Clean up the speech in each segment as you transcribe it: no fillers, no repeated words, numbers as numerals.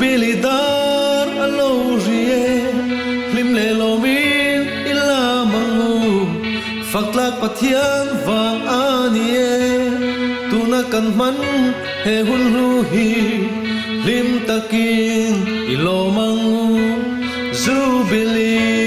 Zubilidar alo rie lim le lo min ila mangu faklak pathian wang anie tuna kan man he hun ru hi lim takin ilo mangu Zubili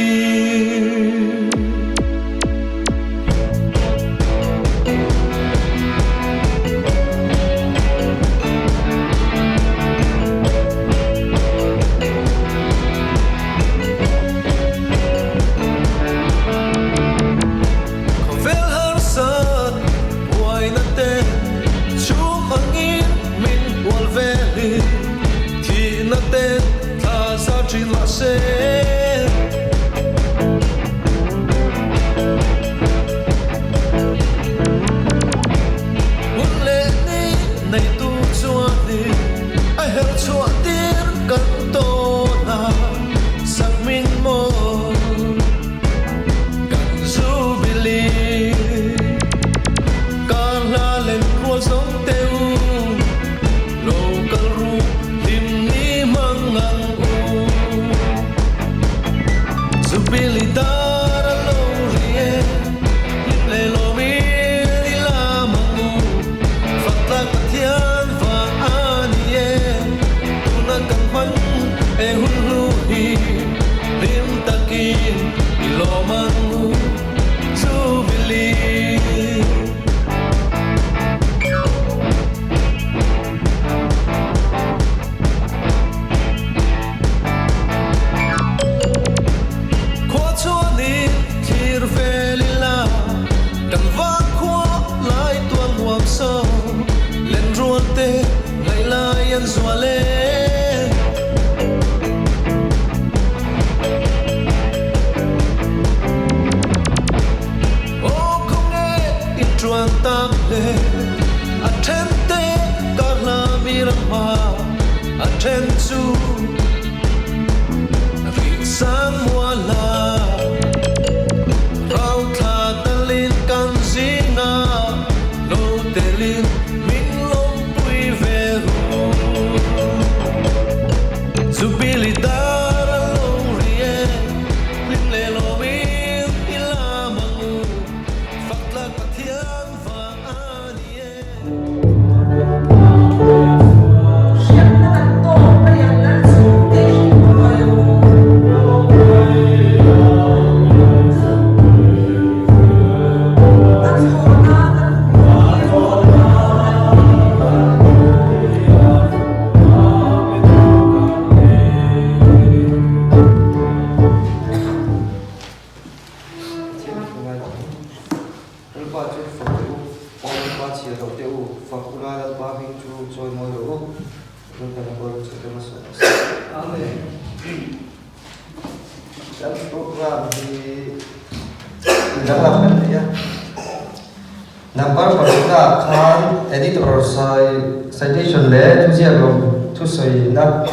citation le tu sia lo tu soi na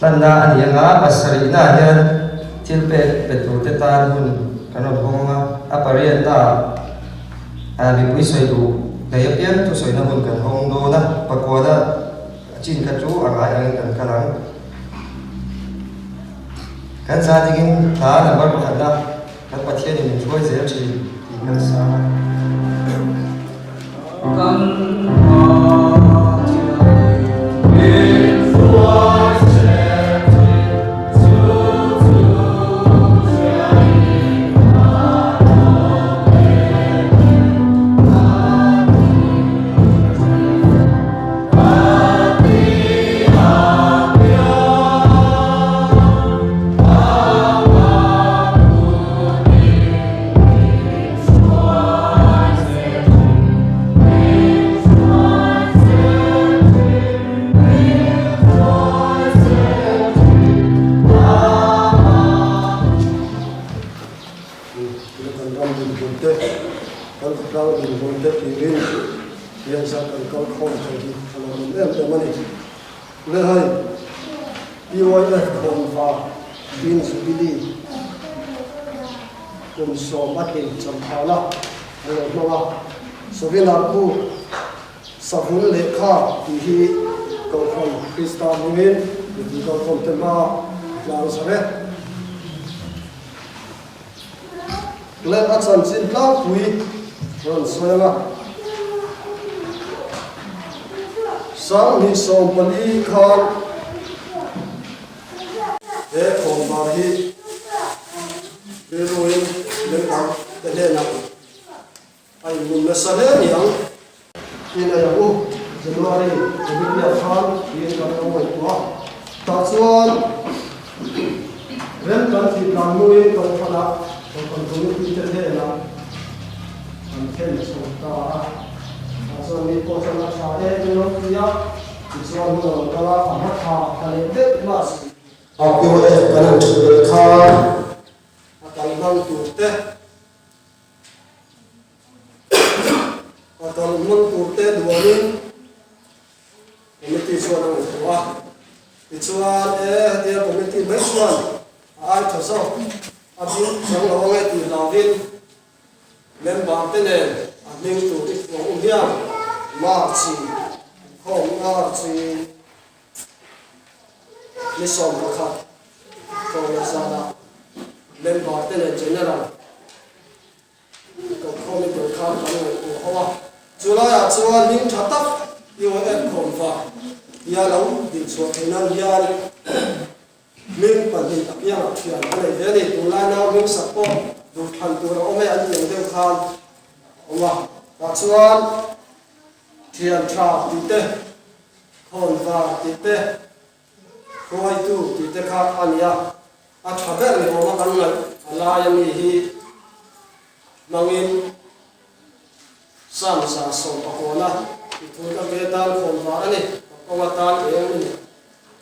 ani nga asari na hian tilpe petro te tan hun kanot honga aparian ta abi pui soi du daya pian tu soi na hun kan hong do na pakwa chin ka chu anga ang kan kalang kan sa dingin ta na bar khada kan pathian ni choi zel chi kan sa kan so makin champala no so velaku savul lekha hi ko khon krista muin thì còn không thể mà làm sao hết lên ăn sẵn xin lao quý rồi xoay mà sáng đi sông bali đi khăn để không vào hi để rồi lên bằng để lên nào anh muốn là sao hết nhỉ hiện nay là January jadi dia kan dia kan orang tua tak suan rem kan di lamui kan pada kan tunggu kita dia kan ken suta asal ni pun sama saya ni orang dia suan orang kala amat ha kali dek mas aku kan berkah akan bang tu teh atau mun tu teh dua ni committee chuan ang tua chuan dia committee mai chuan ai thoso abin sang lo nge ti lavin member tene admin tu ko uliam marchi khom marchi ni som kha ko sana member tene general ko committee kha kan ko hawa julai chuan ning thatak UM khomfa ya lo din so thena yan min pandin apya khian ale veli tulana min sapo du than tu ro me an yeng deu khan oma ta chuan thian tra ti te khomfa ti te khoi tu ti te kha ania a thaber ni oma kan ngai ala yami hi mangin sam sa so pakona itu kan ketan khomfa ani pawatan em ni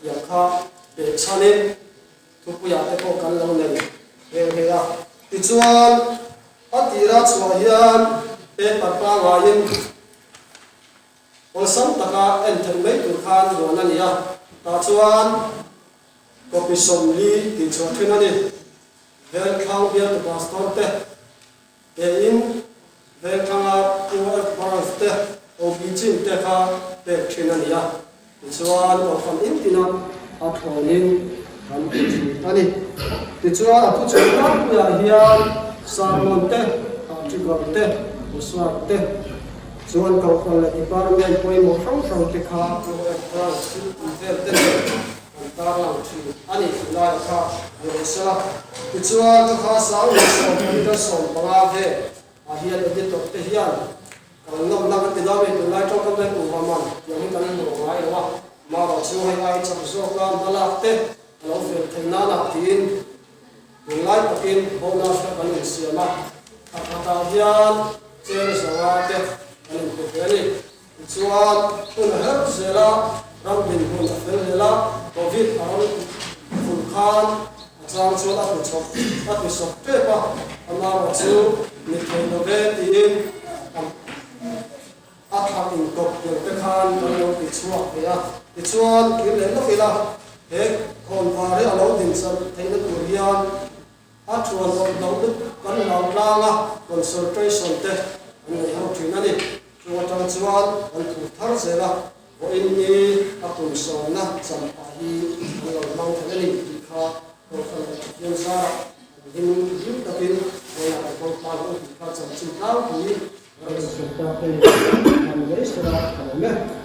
yakha be chane thupuya te ko kan lo nei he ya tichuan atira chuahian te papa wain olsam taka enten mai tu khan ron ani ya ta chuan kopi somli ti chuathen ani vel khang bia tu pastor te in vel khanga tu pastor obicin te kha te thinania chuan o kham in tina a thonin kan ani tichuan a thu chha ya hian sarmon te a trigor te uswat te chuan ko khol la department poi mo thang thang te kha ko ekra vel te ta lang thi ani la kha yo sala tichuan ka kha sa ni so ni da so banga ve a hian de to te hian kalau nak tidak betul, lai cakap dengan umaman, yang ini kan orang lain lah. Malah siapa yang cakap sokan balak teh, kalau firman nak tin, lai pakin bonus kan siapa. Kata dia, ceri sangat teh, kan ini. Cuan pun harus sela, rambin pun sela, covid orang vulkan, asam suara besok, besok apa? Amaran tu, ni kena tin. Atham in kop yang tekhan kalau dicuak ya dicuan kira lo kira kon pare alo din san thena turian athuan lo kan lo langa concentration te ani how thina ni chuan chuan an thu thar sela o inni atun sona sampahi lo mang thena ni kha ko kan yan sa din tapin wala ko pa ko kha chan chin tao ki resultado de será para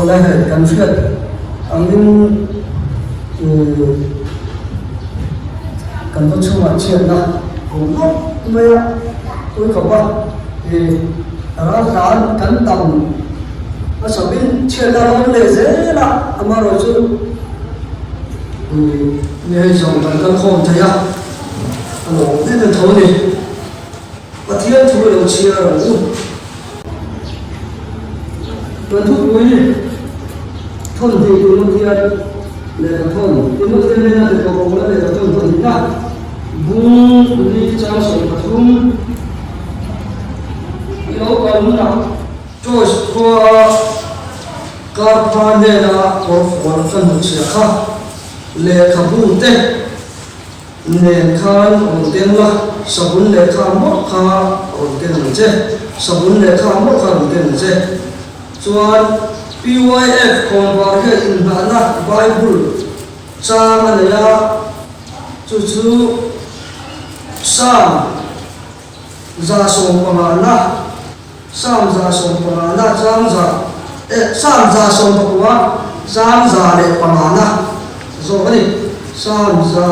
lại cần phiền anh nên cần có chung là chuyện là cũng không bây giờ tôi không có thì ra khán cắn tầm nó sẽ bên chuyện là vấn đề dễ là mà rồi chứ nghe dòng tận cơn khôn thấy à nên là thôi đi và thiên chú đầu chia rồi tuần thuốc cuối đi thôn thì từ lúc kia để thôn từ lúc kia nên là từ cầu là để thôn thì ra bung đi trang sổ và thun đi đâu còn nào cho qua các này là có phần một chia khác lệ khám bung tê nền khan ổn định là sabun lệ khám một kha ổn định là chứ sabun lệ khám một kha ổn định là chứ chuan PYF còn vào cái in bản là Bible trang này là chú Sam ra sông bằng là Sam ra sông bằng là trang ra Sam ra sông bằng là trang ra để bằng là rồi cái này Sam ra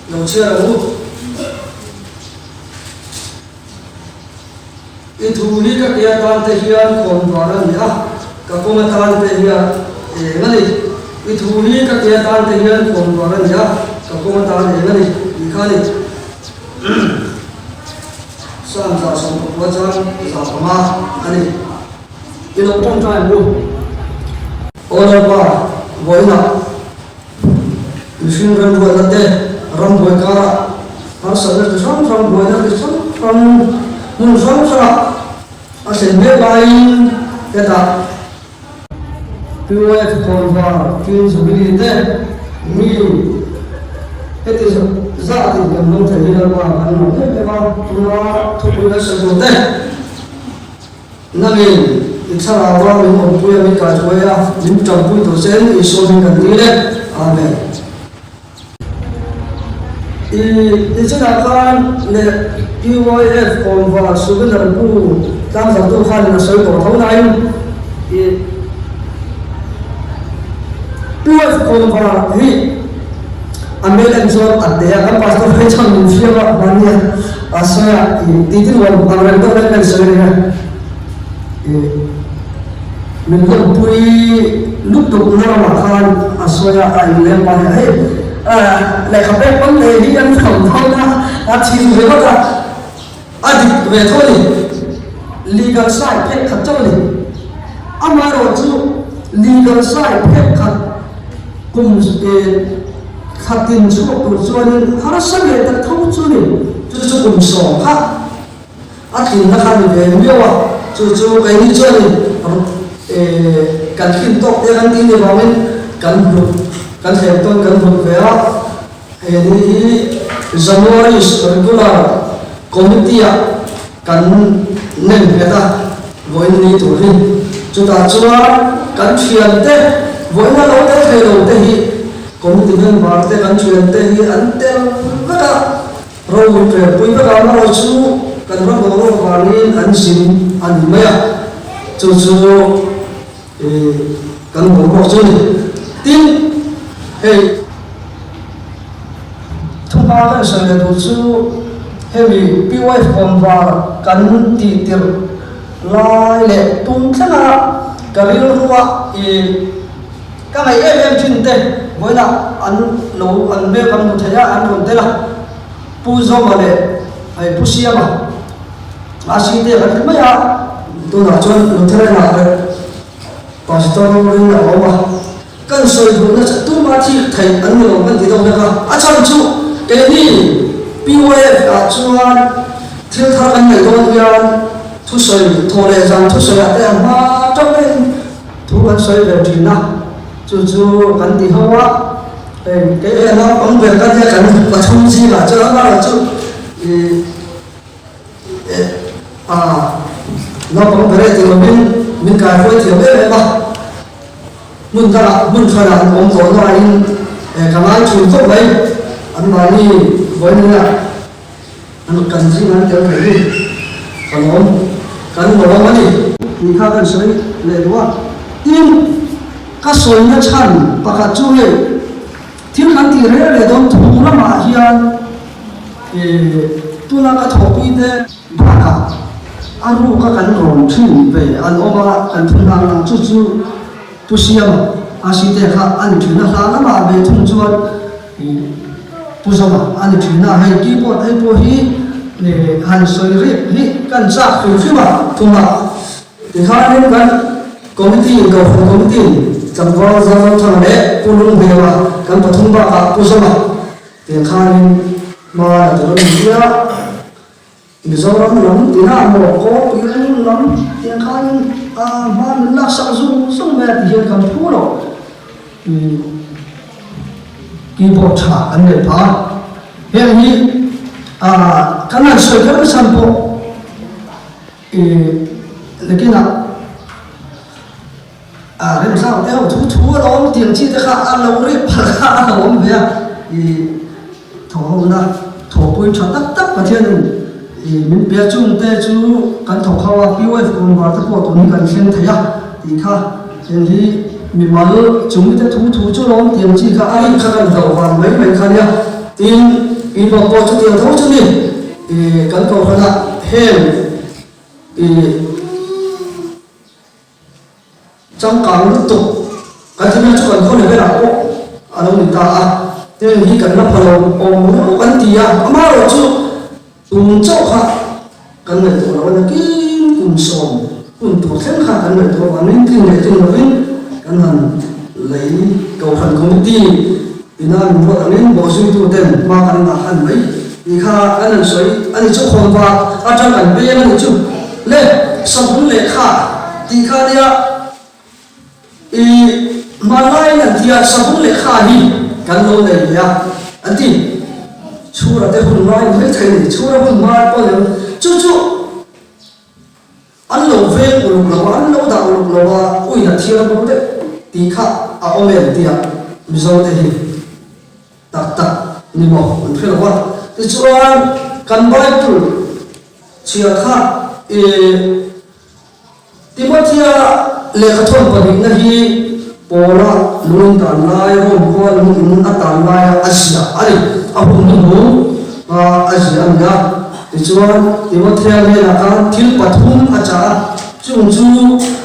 đầu chia là đủ in thu hi các kia tan te hian còn vào đó nhá các công tan te hian cái này in thu hi các kia tan te hian còn vào đó nhá các công tan cái này đi khai đi sang ra xong một trang ra mà cái này cái nó trong trái luôn ôn ba với nào Ishin ram boy late ram boy kara har saber de ram boy na de ram mun sa asen be lain eta PYF kon va feasibility mi ete za ti gam no thai na ba an no be ba tuna thu na sa do te namin ichara wa mi mo puya mi ka joya lim tam pu to sen iso mi kan ni le amen thì chắc là con là PYF còn vào số cái lần bu đang giáo tu khan là sợi cổ thấu này thì PYF còn vào thì anh biết anh cho anh để anh pastor phải chọn mình phía bắc bao nhiêu à sao thì tin vào anh làm đâu đấy sợi này mình còn bui lúc tục nó mà khan à sao anh làm bao nhiêu lại không biết vấn đề đi ăn không thôi na chỉ về đó là đi về thôi legal side phép khẩn cho mình ama rồi chú legal side phép khẩn cùng khẩn tin chú của chú nên hắn sẽ về tận thấu chú mình chú cùng sổ khác thì nó khăn về nhiều à chú cái đi chơi cần kinh tốt để ăn tin để vào bên cần kan thèm tôi kan thuộc về á thì January regular committee kan nên người ta với ni tổ viên chúng ta cho kan truyền thế với nó lâu thế thay đầu thế hi committee viên vào thế kan truyền thế hi anh tem tất cả rồi về bây giờ nó rồi chú kan nó rồi vào ni anh xin anh mấy à chú kan bộ bộ chú tin hey thông qua cái sự này tôi chú hey PYF còn vào cắn tỉ tiệp lại lệ tung thế nào cái điều đó cái này em chuyên tế với là anh lâu anh biết anh một thời gian anh còn thế là puzo mà lệ hay pusia mà xin tiền là cái mấy à tôi nói cho anh thế này là pastor nó là ông mà cần soi đủ nó sẽ tu mà thì thầy ấn nhiều vấn đề đâu nữa à chăm chú cái này PYF à chuan thiếu thang anh này đâu nha thu soi thô lệ rằng thu soi ở đây mà trong bên thu anh soi về chuyện nào chú cần thì không á cái nó cũng về cái này cần và thông gì là cho nó là chú nó cũng về đây thì mình cái với thiếu biết mà mun khana om ko no in kamal chu ko bai an mani voina an kan ji nan tel kai kan mo mani thì khácกันสวยเลยว่าอินก็สวยนะฉันปากจูเฮที่ขันตีเร่เลยโดนถูกละมาเฮียนตัวนั้นก็ถูกอีเดบาร์อันรู้ก็กันรองชื่อไปอันออกมากันทุนทางจู่ๆตุเสียมอาศัยแต่ข้าอันถือนะข้าละมาไปทุ่งจวนผู้สมัครอันถือนะให้กีบอดให้พวกฮีเนี่ยหันสวยรีบฮีกันซักคือขึ้นมาทุ่งมาที่ข้าเล่นกันคอมมิตี้กับคอมมิตี้จำว่าจะต้องทำอะไรผู้ลงเบลว่ากันปฐมบากับผู้สมัครที่ข้าเล่นมาตัวนี้เยอะมิจฉาเราหลงที่น่าโมโหปีนั้นหลงที่ข้าเล่นบ้านลักษณะส่งแบบที่กันพูดหรอกกีบอชาอันเดียพาเฮ้ยนี่ขนาดสวยก็ไม่สัมผัสแล้วก็นะเรื่องสาวเอ้าทูเราเตรียมที่จะข้าเราเรียบพาเราเบียถอนะถอปุยชัดตับประเทศนึงมันเบียจุ่มแต่จู่กันถอเขาว่าพี่ว่าคนว่าถ้าพอตัวนี้กันเช่นไทยที่ข้าเช่นที่มีมาเลยจุ่มแต่ทูจู่เราเตรียมที่ข้าไอ้ข้ากันเราวันไม่ข้าเนี่ยทีอีบอกพอจะเตรียมทั้งชุดนี้กันเขาขนาดเฮมจังการลุตุกันที่นั่นชุกันคนเลยนะโอ้อันนั้นตาเดี๋ยวนี้กันนับพลังโอ้กันตีอ่ะมาเราจู่ตุนเจ้าค่ะกันเลยตัวเราเนี่ยกินกุนส่งกุนตัวเส้นค่ะกันเลยตัววันนี้กินเลยกินเลยกันหันเลยเก่าขันคอมมิตี้ที่นั่นพวกอันนี้บอกสิ่งตัวเด่นมากันหนักอันไหนนี่ค่ะอันนั้นสวยอันนี้เจ้าของว่าอาจารย์กันเบี้ยนั่นจู่เล่สมุนเล่ค่ะที่ค่ะเนี่ยมาไล่นั่นที่สมุนเล่ค่ะนี่กันโน่นเลยเนี่ยอันที่ชัวร์แต่คนร้ายไม่ใช่เลยชัวร์คนมาก็เลยจู่อันเราเฟ่อุลุกเราอันเราด่าอุลุกเราว่าอุ้ยนั่นที่เราพูดตีข้าเอาเงินที่มิจฉาเที่ตักนี่บอกมันเพื่อนว่าที่ชัวร์กันไว้ปุ๊บเชียร์ข้าที่มาที่เลขาทนปนินะฮีปอละลุงตานายร่วมกันลุงอินอัตานายอาเซียอะไรอาบุญหูอาเซียนนะที่ชัวร์ที่มาที่เนี่ยนะครับที่ปฐมอาจารย์จู่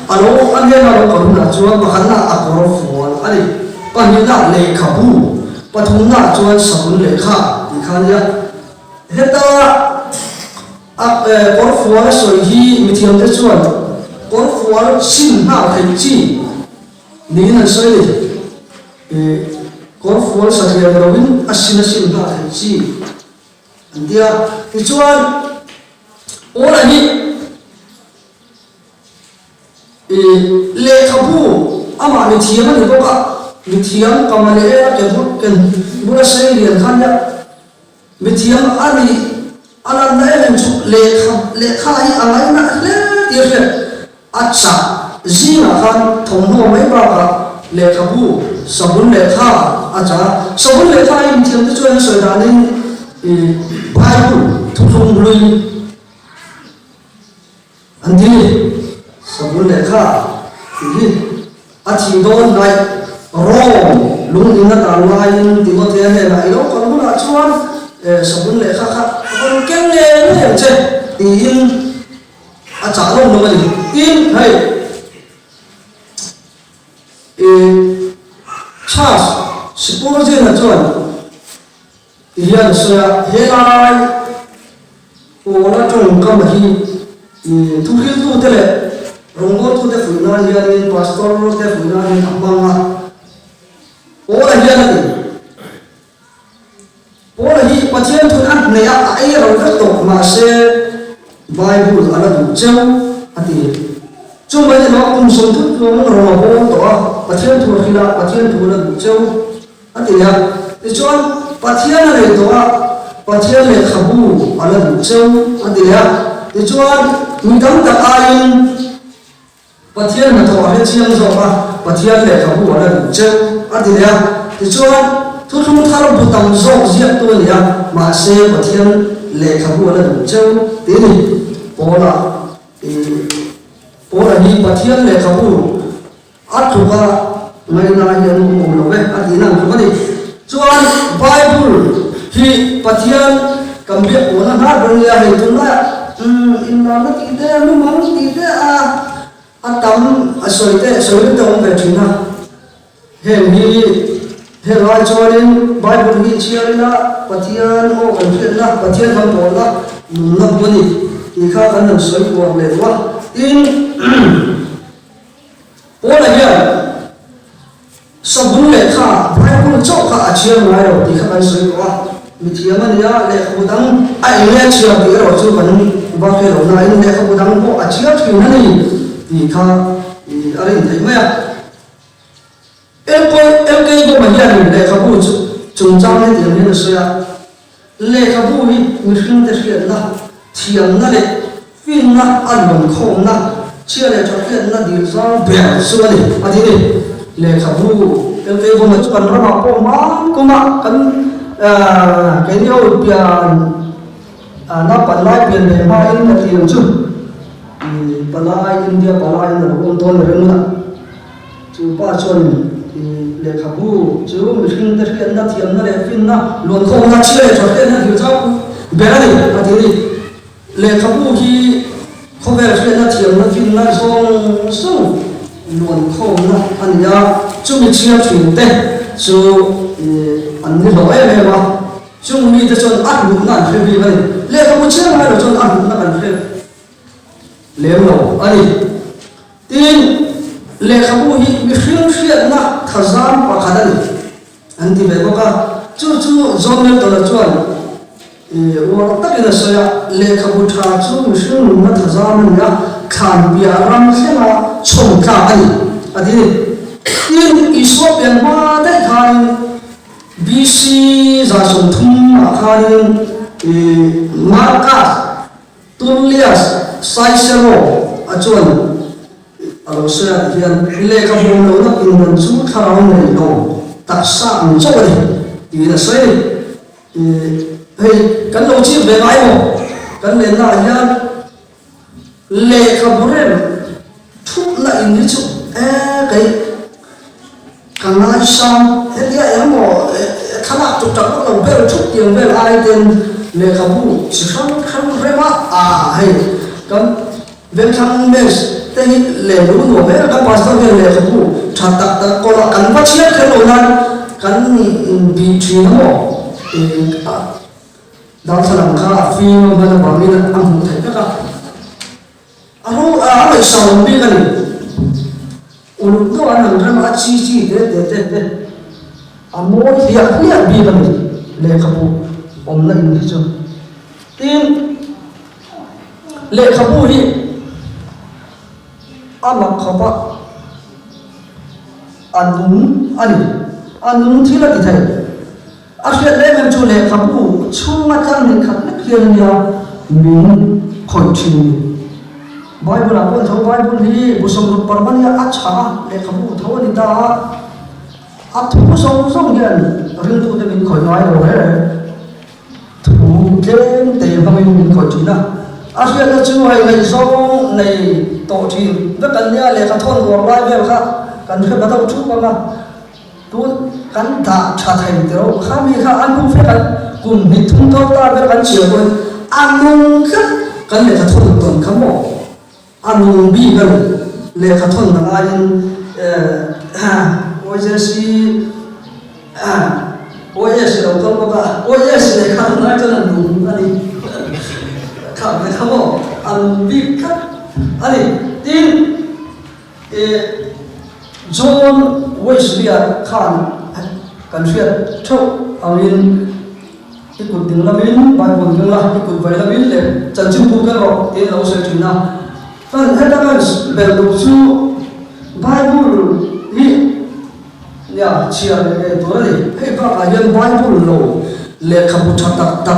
อันนั้นอันนี้เราคนน่ะชัวร์มาขันน่ะอักรฟวนอะไรปัญญาเลขาบูปฐมน่ะชัวร์สมุนเลขาที่ข้าเนี่ยเฮตากรฟวนสวยที่มีเทียมเตชัวร์กรฟวนสินห้าเทจีนี่นั่นสวยเลยกรฟวนสักอย่างเราวินอาศินสินห้าเทจีอันเดียที่ชัวร์โอ้ละนี่เลขาบูอามามีเทียมมันก็ว่ามีเทียมกำมันเลยนะเกี่ยวกับบุรุษเรียนขันเนี่ยมีเทียมอันนี้อันนั้นได้เรื่องชุเลขาที่อะไรนะเล่เดี๋ยวเนี่ยอาจารย์จีน่ะขันทงหัวไม่บ้ากับเลขาบูสมุนเลขาอาจารย์สมุนเลขามีเทียมที่ช่วยสวยด้านนี้ไบเบิลทุ่งลุยอันนี้สมุนเลขาที่อาทิตย์โดนไงโรมลุงอินนัตอัลลาอินติโมเทเนไงเราคนนู้นชวนสมุนเลขาค่ะคนเก่งเลยเนี่ยเช่อินอาจารย์ลงมาดิอินให้ชาสสิบโมงเช้าชวนที่ยันเสียเฮลัยโอ้ละจงกำมะฮีทุกข์ทุกข์เท่าไรรองตัวเด็กฝืนนั่นยันพาสตอร์เด็กฝืนนั่นอับบังอ่ะโอ้ละยันนี่โอ้ละฮีปัจจัยทุนอันเนี่ยไอ้เราก็ตกมาเสียไบเบิลอะไรดูเจ้าอันที่จุ่มไปในน้องกุมสมทุกตัวมันรอโบ้ตัวปัจจัยทุนขีดปัจจัยทุนอะไรดูเจ้าอันที่เนี่ยที่ชวนปัจจัยอะไรตัวปัจจัยเลขาบูอะไรดูเจ้าอันที่เนี่ยที่ชวนมีทั้งตะไคร้ปัจจัยมันตัวอะไรเชี่ยงจบอ่ะปัจจัยเลขาบูอะไรดูเจ้าอันที่เนี่ยที่ชวนทุกท่านบุตรตั้งโซ่เสียตัวเนี่ยมาเสียปัจจัยเลขาบูอะไรดูเจ้าทีนี้พอละ pora hi pathian le khabu athuka ngai na hian mu lo ve adina khani chuan bible hi pathian kambia ona na bangya he tunla inna na ti de mu mang ti de atam asoite dong ve thina he he rai chuanin bible hi chiarina pathian o kan na pathian ham bola na buni ki kha kan soi ko le wa in pora hian sabun le kha bible chok kha chiar mai ro ti kha kan soi ko mi thiam ania le khudang ai le chiar ti ro chu kan ba ke ro na in le khudang ko a chiar thi na ni ti kha arin thai mai em cái của mình là để các bố chúng ta nên tìm hiểu sửa để các bố đi người sinh để hiện là thiền là để phim là ăn bằng không là chia để cho hiện là điều ra bèn sửa đi à thế này để các bố em cái của mình cần nó bảo có mà cần cái điều biển nó bản lại biển để mai in là tiền chứ bản lại India bản lại là công tôn rồi nữa chú ba xuân le khabu chu mi hring te hian na thiam na le fin na lon khom na chile cho te na hiu chau bera ni ati le khabu hi khover hian na thiam na fin na song lon khom na ania chu mi chia thing te chu an ni lo e ma chu mi te chon at bu na thre bi bani le khabu chia ma lo chon at bu na kan thre le lo ani tin le khabu hi mi hring na khazam pa khadani anti be boka chu zomel to la chuan wa takina soya le khabu tha chu mi hring na khazam na khan bia ram khema chom ka ani adini in isopian ma dai khan BC za som thum khan Marcus Tullius Cicero achuan alo sera hian le ka bom lo na in man chu thao nei lo ta sa ang chaw ni na sei hei kan lo chi be mai mo kan le na hian le ka borel thu na in ni chu kai kan na sam he dia mo khana tu ta lo be thu tiang be ai ten le ka bu chi kham re ma hei kan ven kham mes te hi le lu no be ka pastor ke le khabu thata ta ko la kan pa chia khe lo nan kan bi thi no dal salam kha fi no ba ba mi na am thai ka aro a mai saw bi kan ulu to an ram a chi te amo dia bi kan le khabu om na in chu tin le khabu hi amak khapa anung thila ti thai asya le mem chu le khabu chunga chang ni khat na khian ya min khoi thin bible a ko bible hi busom ru parman ya acha le khabu thawani ta a thu song yan ring tu de min khoi nai ro he thu tlem te bang min khoi thina asya na chu hai nei song nei to thin ve kan nia le ka thon go lai ve kha kan khe ba thu pa ma tu kan ta cha thai tero kha mi kha an ku fe kan kum mi thum to ta ve kan chiu kon anung kha kan le ka thon ton kha mo anung bi kan le ka thon na ai OJC lo ko ba OJC le kha na cha na du ani kha me kha mo an bi kha ani tin John Wesley Khan kan fiat tho awin ikut ding lamin Bible ding la ikut vai lamin le chanchim pu ka ro te lo se thina tan heta kan bel du chu Bible hi ya chia le to le he ba ka yan Bible lo le khabu thata ta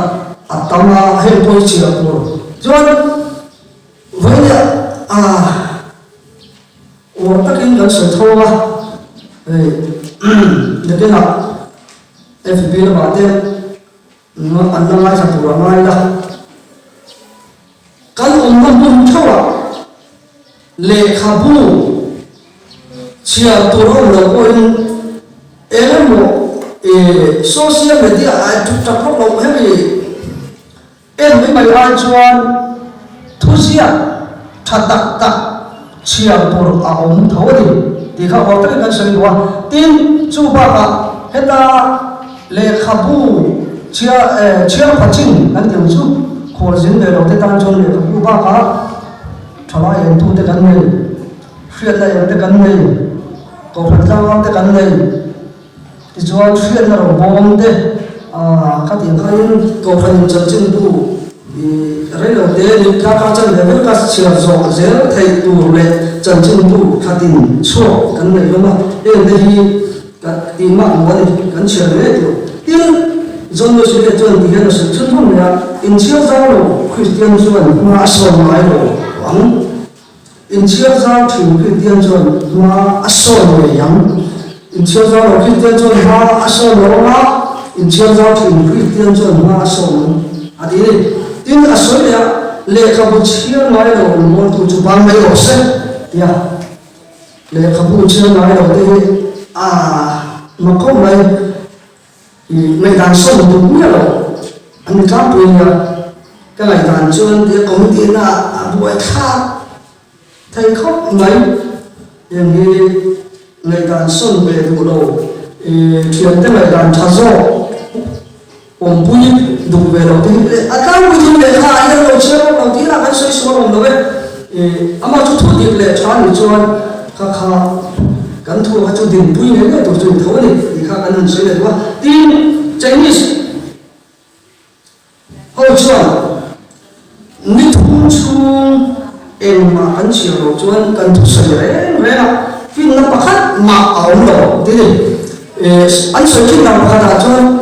atama he poi chia ko John vai ya我得跟人手头啊，那个啦 ，FB 的话的，我按照来上不让买的，干我们不抽啊， le khabu chia turo lo ko in elmo social media ai tu ta ko lo he em mai ai chuan thu sia thatak tak chia tur a om thodi ti kha ho ta kan soi wa tin chu ba ka heta le khabu chia phachin an tiang chu khor jin le lo te tan chon le khabu ba ka thala yen tu te kan nei fiat la yen te kan nei ko phat la te kan nei ti chuan fiat na ro bom te ka ti khain ko phan chan chin bu re lo te ni ka chan le ka chia zo zel thei tu le chan chin bu ka tin cho kan nei lo ma en de hi ka ti ma mo ni kan chia le tu tin zon lo se chuan ti hen se chun thong ya in chia za lo Christian chuan ma so mai lo wang in chia za thu Christian chuan ma so lo yang in chia za lo Christian chuan ma so lo ma in chia za thu Christian chuan ma so lo adi tin a so ya le ka bu chia mai lo mo tu chu bang mai lo se ya le ka bu chia mai lo te ma ko mai ngày đàn sông đúng như là anh các bên cái ngày đàn chuyên thì công ty là buổi khác thầy khóc mấyอย่างนี้ngày đàn sông về đủ đầu chuyện tới ngày đàn cha gió ông bùi đủ về đầu tiên các bùi đủ về khai cái đầu chưa đầu tiên là cái soi số đồng đấy ama chú thu điệp lệ cha đi chuyên khá kan thu ha chu din bui ne to chu tho ni di kha kan sei le wa tin Chinese ho chuan ni thum chung em ma kan chi ro chuan kan thu sai re na fin na pakhat ma au lo ti ni an sei kin na pakhat chuan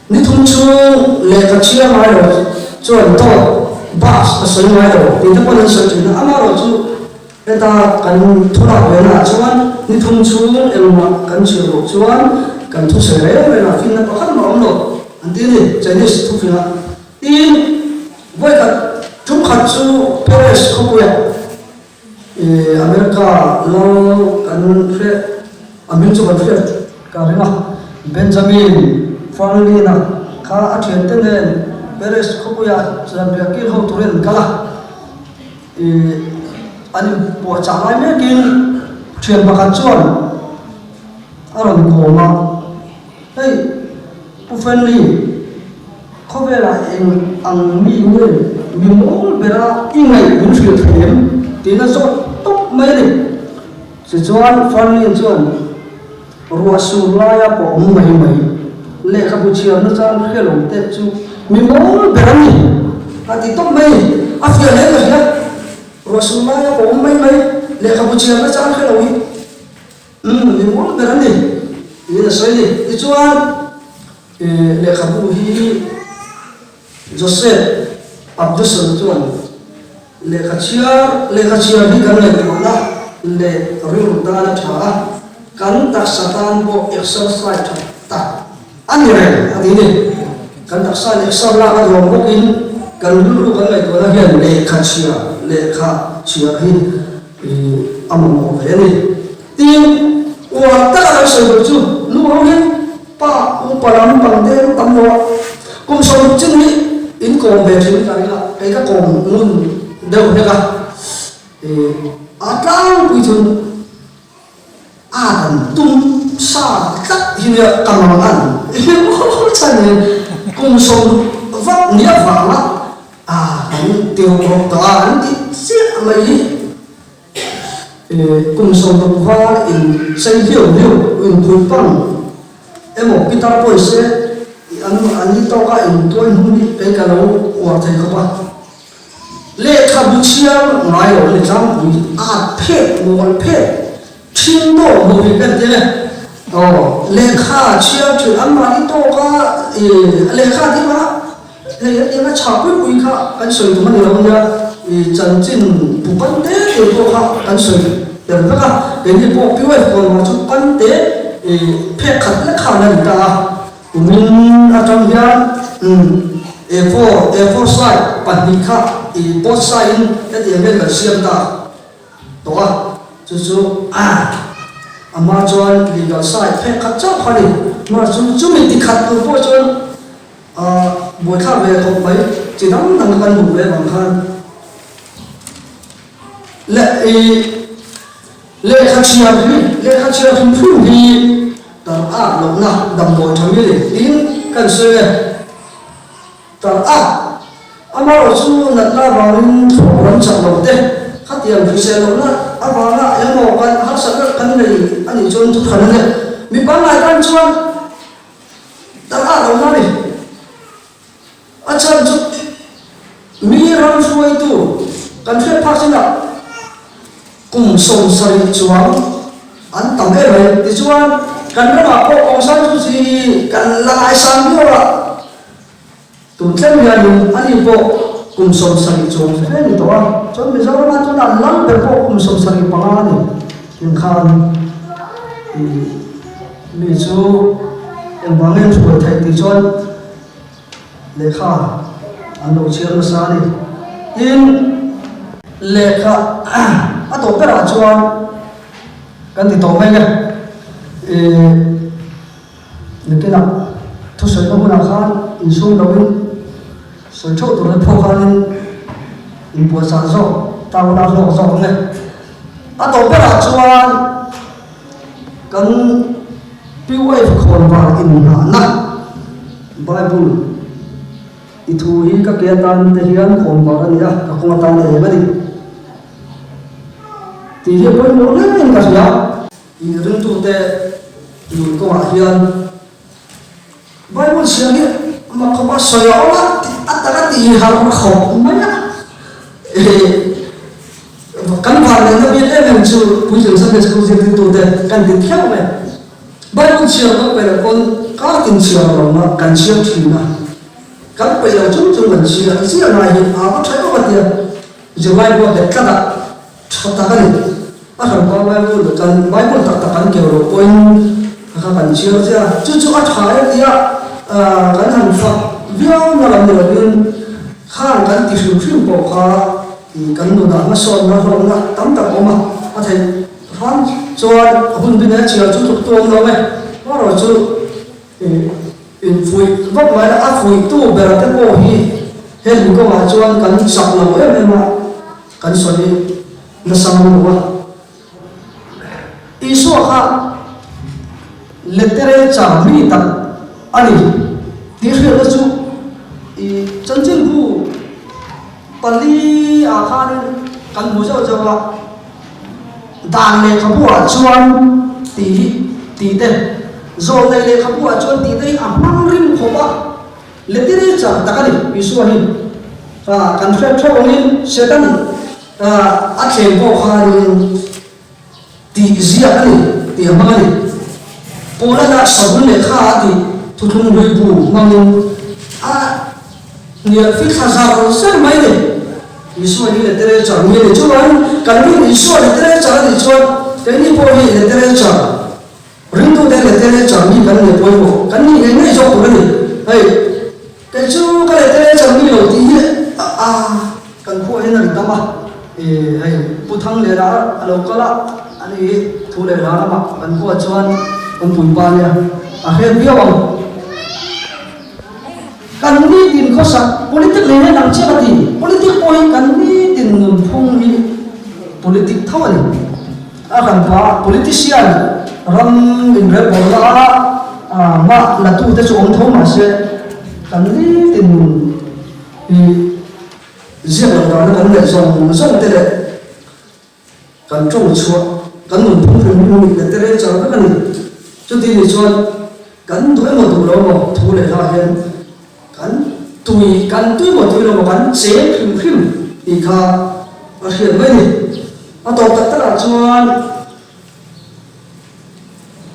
ni thum chung le ka chia ma lo chuan to bas a sei ma lo ti ta pan sei chu na ama ro chu eta kan thura wena chuan ni thum chung elma kan chi ro chuan kan thu se re wena fin na pakhat ma om lo an ti ni Chinese thu fina tin voi ka chu khat chu Paris khopuya America lo kan fre amin chu kan fre ka rena Benjamin Franklin na kha a thian te nen Paris khopuya Zambia ki ho turen kala anh bộ trả lại mấy cái chuyện bạc chuan ở đồng hồ mà đây bộ phận này không phải là ăn mì người mì muỗng về ra cái ngày cũng chuyện thêm thì nó rất tốt mấy này chỉ chuan phận này chuan rùa sùn lai à bỏ mấy mấy lệ Campuchia nó ra cái lồng tết chú mì muỗng về ra này thì tốt mấy à phiền đấy rồi nhá Rasulullah ya ko mai le Campuchia na chan khelawi ni mo berani ni sai ni ichuan le Campu hi Joseph Abdusson chuan le Kachia hi kan le na le ru da na tha kan ta satan bo exercise ta ani re ani ni kan ta sa exercise la ka yom bokin kan lu kan le to na hian le Kachia le kha chia hi among về này tin wa ta là sự vật chu lu hong hi pa u pa lam bằng te tam lo kum so chân ni in kom về thì cái kom nun đâu ne ka atang pu chun dan tum sa tak hi ne kam an chan ni kum so vak nia va la anh tiêu học đó anh đi xét mấy cùng sống tập hóa in xây hiểu in thuyết bằng em một cái tao bồi sẽ anh đi tao cả in tôi không đi cái cái đâu hoàn thành không ạ lệ Campuchia nói rồi là trang bị phê một phê thiên độ một cái gì này lệ Campuchia chuyện anh mà đi tao cả lệ Campuchia mà thì em đã chào quý vị khá anh sợi tụi mình lâu nha chân chân bộ bắn tế thì bộ khá anh sợi để các bạn để như bộ biểu hiện còn mà chúng bắn tế phép khẩn là khả năng ta của mình ở trong nhà A4 size bản hình khá both side cái gì bên cái xiêm ta đó chú mà chọn legal side phép khắc chấp phải đi mà chú mình thì khắc từ bộ chọn buổi khác về không mấy chỉ đóng thằng con ngủ về bằng hơn lệ khắc chia không phun thì tao lộc na đầm bồi thằng như thế in cần sửa tao ama rồi chú nãy là vào đến chỗ quán chợ đầu tiên khách tiền thì xe lộc na vào là em một con hát sẵn cái này anh ấy chôn chút phần này mình bán lại ăn chuan tao lộc na đi chân chút mi ram suy tu cần phải phát sinh là cùng sống sari chuang anh tầm ấy vậy thì chuan cần phải là có ông sáng chút gì cần lại sang nữa là tụi chân người dùng anh đi bộ cùng sống sari chuang thế thì đó cho mình sao mà chúng ta lắm về bộ cùng sống sari bằng anh này nhưng khan vì chú em bằng em tuổi thầy thì chuan lệ kha anh đầu chiên mà sao đi in lệ kha tổ cái là chuan cái thì tổ mấy cái cái nào thu sợi nó nào khan in xuống đâu in sợi chỗ tụi nó phô khan in bùa sản xuất tao đã lộ rõ này tổ cái là chuan cái piu ấy còn vào in nặng Bible itu hi ka ketan te hian khom ba ania ka khoma ta le ba di ti hi poi mo le in ka sia i rin tu te lu ko a hian Bible sia ni ma ko ba so ya ola atara ti ha ma khom ma ya kan ba le na bi le men chu pu jeng sa ke chu jeng tu te kan ti khau me Bible sia ko pe kon ka tin sia ro ma kan sia thi na các bây giờ chúng mình chỉ là cái này hiện có thấy có tiền giờ vay qua để cắt ạ thật cái này thằng con vay mua được cần vay mua thật cần kiểu rồi quên các bạn chưa chưa chú ăn thái thì cái hàng phật video mà làm được nên khang cái tỷ số phim bộ khá thì cái đồ đá nó son nó rong nó tắm tập mà thầy phán cho hôm bên đấy chiều chú thuộc tuồng đâu vậy nó rồi chú vui vấp máy là vui tu bè cái cô hi hết mình có mà cho anh cần sập là mỗi em mà cần soi nó sang luôn quá isu ha lettere cha mi ta ani ti khre chu i chân chân bu pali a khan kan bu jo jo wa dan le khabu a chuan ti te rồi này lấy khắp qua chôn tí đây mang rim khổ ba lấy tí đây chẳng ta cái gì ví dụ như cần phép cho ông ấy sẽ đăng thêm vào hàng tí gì cái này tí mà cái này bố là sống để khá thì thu thùng người bù mang nhiều phí khá sao sẽ mấy này ví dụ như lấy tí đây chẳng như để chú anh cần biết ví dụ lấy tí đây chẳng thì chôn cái này bố hi lấy tí đây chẳng ring tu đây là tên chẳng như cái này bôi bộ cái này ngay chỗ của này hey cái chú cái này tên chẳng như đầu tí cần phụ hay là gì mà hey phụ thăng để đó lâu có lắm anh ấy thu để đó mà cần phụ cho anh bùn ba này hết biết không cần đi tìm có sẵn politics này nên làm chết là gì politics bôi cần đi tìm nguồn phong đi politics thâu này cần phải politician ram in re bola ma la tu te chu om tho ma se kan ni tin zia la da kan le song te le kan chou chua kan nun thung thung ni le te le cha ka kan chu ti ni chuan kan tu mo tu lo mo thu le la hen kan tui mo tu lo mo kan che phim phim i kha a hian mai ni a to ta ta chuan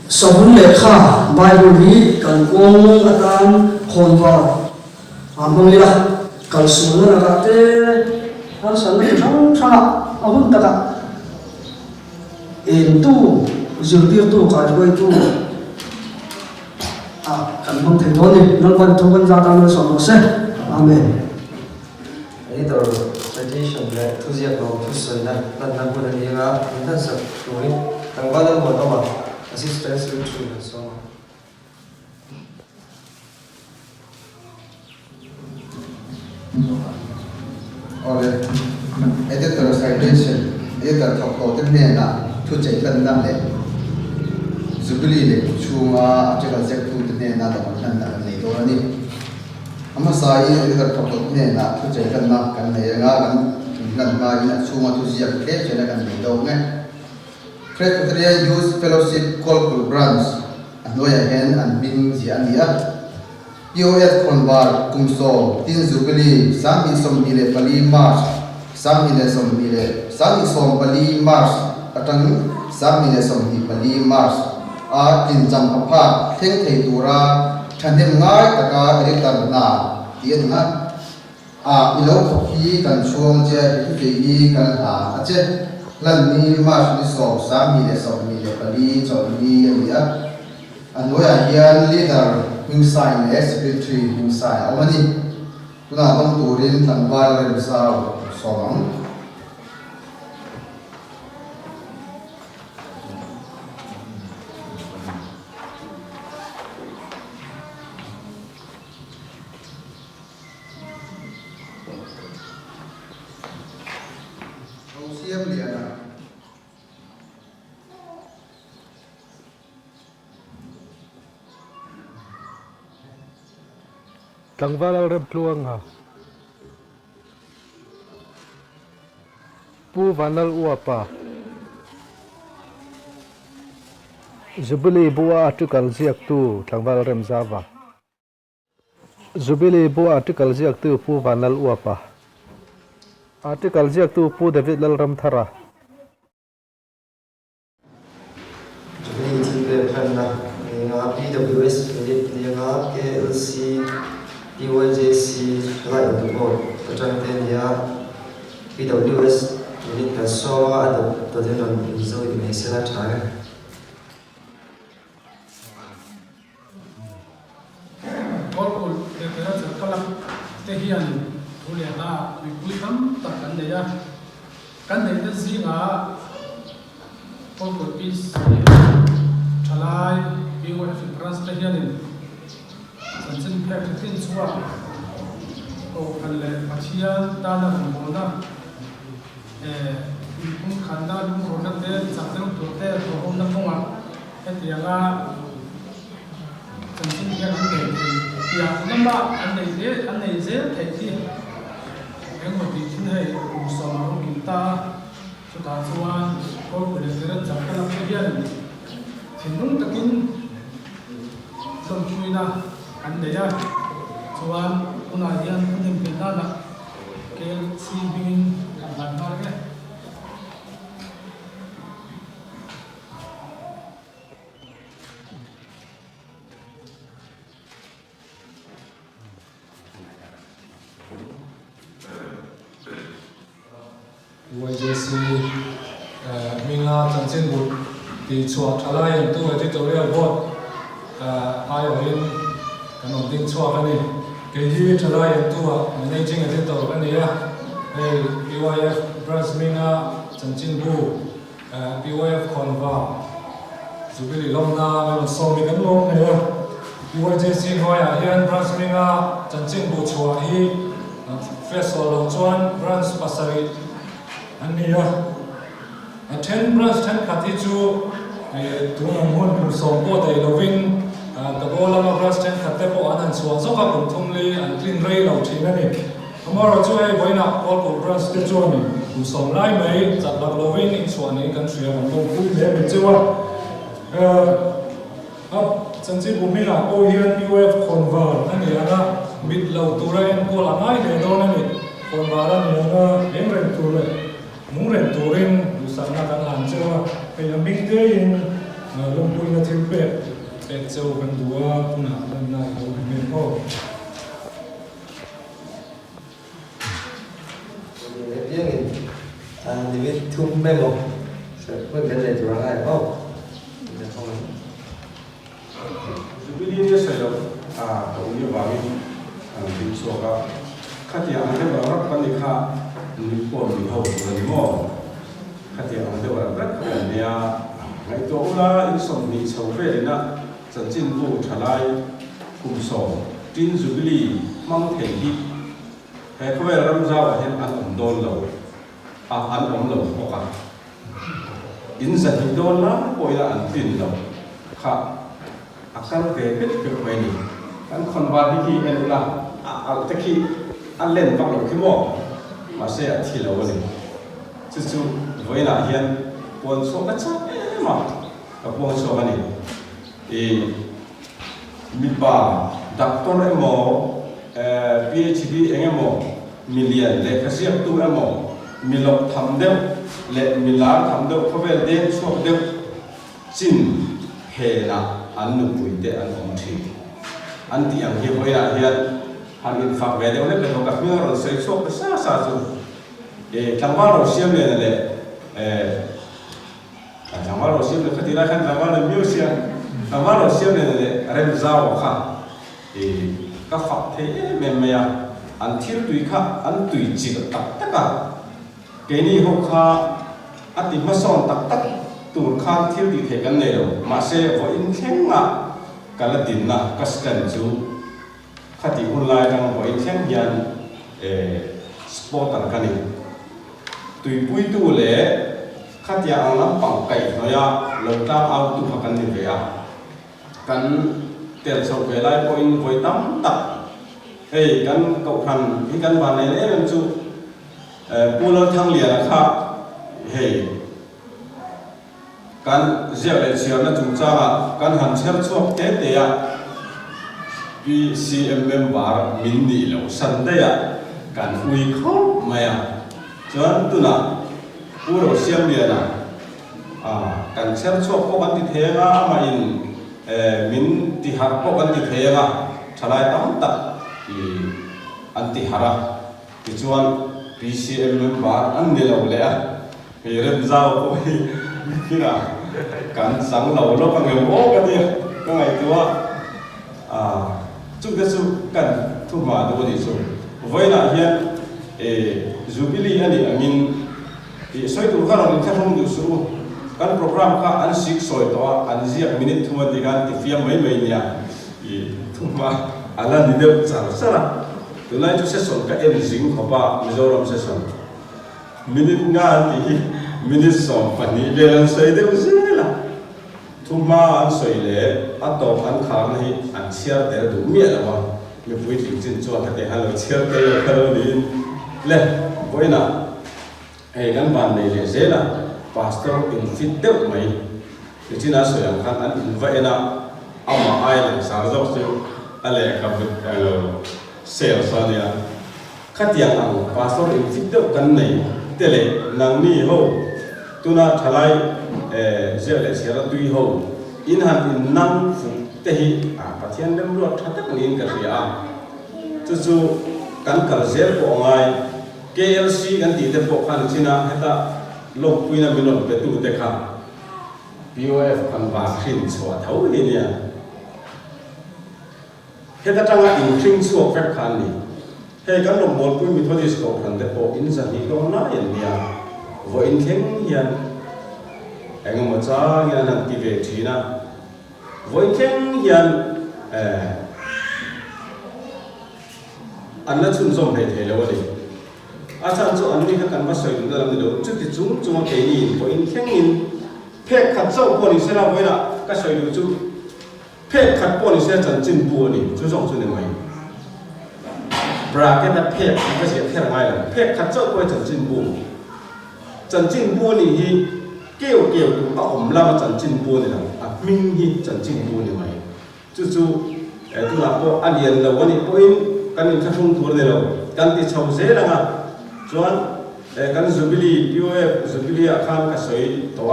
sống lệ kha Bible hi cần quang atan khôn vào mong đi là cần xuống là cái nó sống cái trong sang ạ ông ta cả in tu dự tiêu tu cái quay tu cần mong thầy thôi đi nó quan gia tăng nó sống nó sẽ amen ấy rồi meditation le thu ziak lo thu soi na lan na bu ni nga tan sa tu ni tang ba lo mo ma assistance retreat and so on. Ore, editor citation, editor thọc tổ tên nè là thu chạy lần năm lệ, Jubilee lệ chunga chỉ là giặc thu tên nè là đồng hành là này đó ni, ama sai editor thọc tổ tên nè là thu chạy lần năm cái này nga gần mà như là chunga thu giặc thế cho nên cái này đó nghe, Presbyterian Youth Fellowship Colquitt Branch, nói hen an binh gì anh nhỉ? POF Konbar Kumso Tin Jubilee Sami Som Mile Pali March Samile Som Mile Sami Som Pali March Atang Samile Som Hi Pali March A Tin Jam Papa Theng Thei Tura Thanem Ngai Taka Eritan Na Tien Na A Ilo Khoki Kan Chuang Je Hi Kan Ha Ache Lan Ni March Ni Som Samile Som Mile Pali Chon Ni Alia Anoya Hian Leader Inside the secretary inside awani tuna bang turin tangwal re sa song siam liana Tangwal rem pluang ha. Pu vanal uapa. Jubilee bua article ziak tu tangwal rem zava. Jubilee bua article ziak tu pu vanal uapa. Article ziak tu pu David lal ram thara. Jubilee Team Plan na nga PWS nga KLC PYJC right to board atang dia PWS unit so ada to den on zo ni sela thai All the parents kalak tehian ulena we come tak kan ya kan ne zinga all peace thalai PWF trans tehian Sansin pek tin suwa o kalle pachiya dana mona kum khanda lum rona te chakdang tote to hom na konga etianga sansin pek ante ya namba anei je thai engmo ti thin hai so ma kinta chuta chuan ko le ran chakala hian thinung takin som chuina Anda ya, cuan unadian punya pendana, kel sibing kantor ke. YJC Minga Tansin Bud di Chuak Thalai tu editorial board ayoin kan ding chua kan ni ke hi thalai tu managing editor kan ni ya hey PYF branch Minga Chanchin Bu PYF Konwa Jubilee Lomna men so mi kan long ne ya YJC hoya hian branch Minga Chanchin Bu chua hi festival lo chuan branch pasari an ni ya 10 branch 10 khati chu tu mon so ko dai lovin the bola branch 10 khatte po anan chuan zo ka kum thumli an clean rei lo thina ni amaro chu ai boina all branch te chu ni ku som lai mai chat lak lovin in chuan ni kan thria ram lo ku le mi chuwa Chanchi Bumila o hian POF Konvar ani ana mit lo tura en ko la ngai le do na ni Konvar ani ana engren tura mungren turin usana kan lan chewa pe yaming te in longpui na thilpe pe cheu kan dua puna lan na ho men ho riêng thì biết thum bê một sẽ có vấn đề chủ ai không Jubilee saya tahu ni bagi bin soga. Kati yang ada berapa nikah มีปนมีเขาเลยมั่วขัดแย้งเดี๋ยวรักกันเนี่ยไงตัวละอินสมนิชาวเฟรนะจันจินบูทลายคุมสองจินจุบิลีมังเทนีเฮ้เขาเวลารำเจ้าเห็นอันอมโดนเราอันอมเราโอเคอินสันโดนละโอยละอันตินเราค่ะอาการเด็กเป็นแบบนี้กันคนว่าที่เอ็นละตะกี้อันเล่นฟังเราขึ้นมั่วมาเสียที่เราเลยจู่ๆเวลาเห็นปนโซ่ก็ชัดมากับปนโซ่กันนี่มีบ้าดักตัวเอ็มPhD เอ็มมิเลียนเลขเสียบตัวเอ็มมีหลอกทำเดียวและมีลาทำเดียวเขาเป็นเด็กชอบเดียวจินเฮนะอันนุ่มวิเดอันอมทีอันที่ยังเฮียเวลาเฮียหันอินฟักเวเดียวเนี่ยเป็นของกับเมื่อเราใส่ชอบซาจูจังหวะเราเชื่อมเนี่ยนั่นแหละจังหวะเราเชื่อมเนี่ยคดีแรกจังหวะเรามิวเซียมจังหวะเราเชื่อมเนี่ยนั่นแหละเริ่มจ้าวค่ะก็ฝักเทเมื่อไม่อันที่ตุยค่ะอันตุยจิกตักตักอ่ะเกนี่หกค่ะอันที่มาสอนตักตักตัวข้าที่ตุยเทกันเนี่ยมาเสียว่าอินแข็งอ่ะกันละดินนะกัสกันจูคดีคนไล่กันว่าอินแข็งยันสปอร์ตกันนี่ตุยปุยตัวเล่ขัดยาอันนั้นปังไก่เนาะเราตามเอาตัวกันนี่ไปกันเติมสเวลาพออินพอยตั้มตักกันกับพันที่กันวันไหนเนี่ยมันจู่ปูเราทั้งเรียนนะครับกันเสียเลยเสียนั่นจุดจ้ากันหันเชื่อชอบเตะPCMM บาร์มินนี่เราสันเดียกันอุยเขาไม่จนตัวน่ะปูเราเสียเรียนกันเชื่อชอบพวกกันที่เทียงมาอินมินที่หาพวกกันที่เทียงชลายตั้มตักอันที่หาระที่ชวน PCMM บาร์อันนี้เราเลยเริ่มเจ้าพวกที่น่ะกันสังเราลบกันเงาโอ้กันเนี่ยก็ไงตัวจุดเด็ดกันทุกมาดูดิสุไว้น่ะเฮียจูบิลีอันนี้อันนี้สอยตัวกันเราเนี่ยแค่ทุ่มดูสูกันโปรแกรมค่ะอันสิกสอยตัวอันสิบมินิทุ่มดีกันที่ฟิล์มไม่เนี่ยทุ่มมาอะไรนี่เดี๋ยวจะสระตัวนั้นจุดเซสชั่นก็เอ็นซิงเขาป่ะมิโซรัมเซสชั่นมินิงานที่มินิสองปันนี้เรียนสอยเดี๋ยวเสียละทุ่มมาอันสอยเลยอันต่ออันขาไม่อันเชียร์แต่ดูเมียละวะมีผู้หญิงจินจวนแต่ฮัลโหลเชียร์แต่ฮัลโหลนี่เล่ไว้น่ะกันบ้านในเลยเสียละพาสเตอร์อินฟิตเดิมไหมที่น่าสวยงามอันอินไว้น่ะเอามาไอ้เลยสารพัดสิ่งอะไรกับเซลล์ส่วนเนี่ยขัดยังเอาพาสเตอร์อินฟิตเดิมกันไหนเตะเลยนางนี่โหตัวน่ะทลายเจ้าเลยเสียละตุยโหอินหันอินนั่งฟุเตหิปัจจัยนั้นรู้ทัดตักนินกันเสียจู่ๆกันกัลเซลก็ง่าย KLC กันตีเด็กพวกกันชินะเหตุลบคุยน้ำมิลล์เป็นตัวเด็กครับ POF กันบาดขึ้นสวดเท่านี้เนี่ยเหตุจังหวะอินทิ้งสวดแฟกคันนี่เหตุกันลงบอลคุยมีทวีสกอร์กันเด็กพวกอินสันนี่ก็น่าเห็นเนี่ยว่าอินเข่งยันเอ็งมาจ้ายันนั่งที่เวทีนะว่าอินเข่งยันอันนั้นชุนส่งให้เทเลวดิอาจารย์จู่อันนี้ก็กันมาสอยดูแล้วนี่ดูจุดที่จุ่มเกี่ยนี่พออินแข็งอินเพกขัดเจ้าพวกนี้เสียแล้วไว้ละก็สอยดูจู่เพกขัดพวกนี้เสียจันจินบัวนี่จู่ส่งจุดไหนไหมบราเกตนั้นเพกก็เสียแค่ไหนล่ะเพกขัดเจ้าพวกจันจินบัวนี่ฮีเกี่ยวดูเอาผมเล่าจันจินบัวนี่นะมิงฮีจันจินบัวนี่ไหมจู่ตัวนั้นพวกอันเดียนเราวันนี้พวกอินกันอินขั้นทุ่งตัวเดียวกันที่ชาวเซละนะจวนกันจูบิลีPOFจูบิลีอาคารก็สวยตัว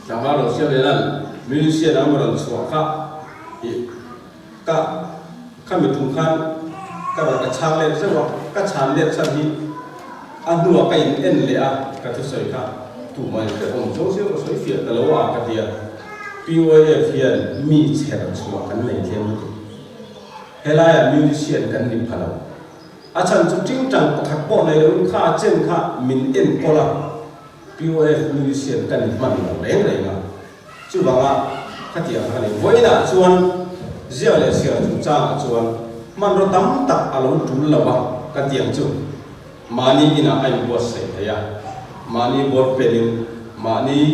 จังหวะเราเชื่อเลยนั่นมิวเซียนมันสวยค่ะก็ข้ามีทุนขันก็แบบกระชากเล็บใช่ไหมก็ชานเล็บสักทีอันดูว่าไปเอ็นเลยก็จะสวยค่ะถูกไหมแต่ผมโจ้เชื่อว่าสวยเฟียแต่ละว่าก็เดีย POF เฟียมีเชื่อชัวร์กันในเทียมเฮลายมิวเซียนกันนิพพาน อาจารย์จุดจริงจังขัดป้อนในเรื่องค่าเช่นค่ามินเอ็นก็ละPOF มิลิเซียนกันมันแรงเลยนะจู่ว่าขัดเดียวกันเลยวันนี้ชวนเจ้าเลยเสียจุดจ้าชวนมันรถตั้มตักอารมณ์จุลละวะกันเดียงจู่มานี่กินอะไรบวชเสียมานี่บวชเป็นมานี่